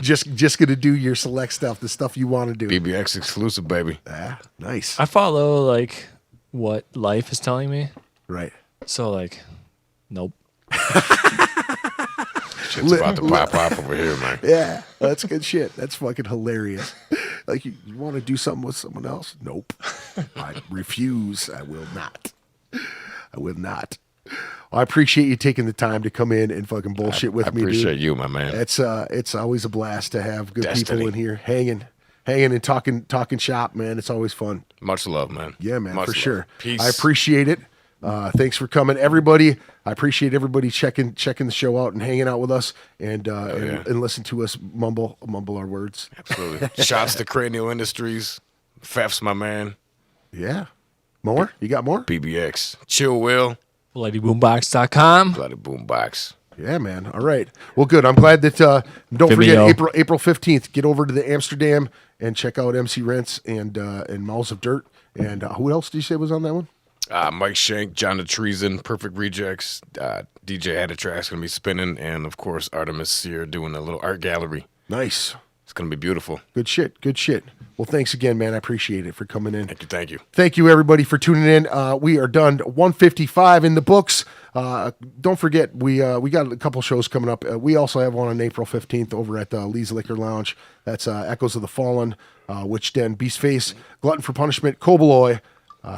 Just gonna do your select stuff, the stuff you want to do. BBX exclusive, baby. Ah, nice. I follow like what life is telling me. Right. So like, nope. Shit's about to pop over here, man. Yeah, that's good shit. That's fucking hilarious. Like, you want to do something with someone else? Nope. I refuse. I will not. I will not. Well, I appreciate you taking the time to come in and fucking bullshit with me, dude. I appreciate you, my man. It's always a blast to have good Destiny. people in here hanging and talking shop, man. It's always fun. Much love, man. Yeah, man, Much for love. sure. Peace. I appreciate it. Thanks for coming, everybody. I appreciate everybody checking the show out and hanging out with us and listen to us mumble our words. Absolutely. Shouts to Cranial Industries. Fef's my man. Yeah. More? You got more? BBX. Chill Will. BloodyBoombox.com. Bloody Boombox. Yeah, man. All right. Well, good. I'm glad that don't forget Vimeo. April 15th. Get over to the Amsterdam and check out M.C.Rentz and Mouths of Dirt. And who else did you say was on that one? Mike Shank, John the Treason, Perfect Rejects, DJ Adatrack's going to be spinning, and of course Artemis Sear doing a little art gallery. Nice. It's going to be beautiful. Good shit. Good shit. Well, thanks again, man. I appreciate it for coming in. Thank you. Thank you, everybody, for tuning in. We are done. 155 in the books. Don't forget, we got a couple shows coming up. We also have one on April 15th over at Lee's Liquor Lounge. That's Echoes of the Fallen, Witch Den, Beastface, Glutton for Punishment, Kobaloy,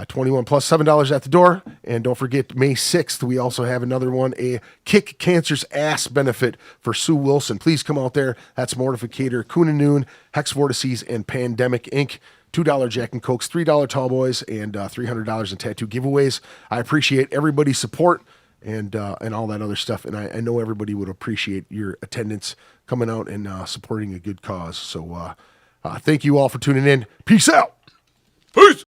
21 plus $7 at the door. And don't forget, May 6th, we also have another one, a Kick Cancer's Ass benefit for Sue Wilson. Please come out there. That's Mortificator, Coon and Noon, Hex Vortices, and Pandemic Inc. $2 Jack and Cokes, $3 Tall Boys, and $300 in tattoo giveaways. I appreciate everybody's support and all that other stuff. And I know everybody would appreciate your attendance coming out and supporting a good cause. So thank you all for tuning in. Peace out. Peace.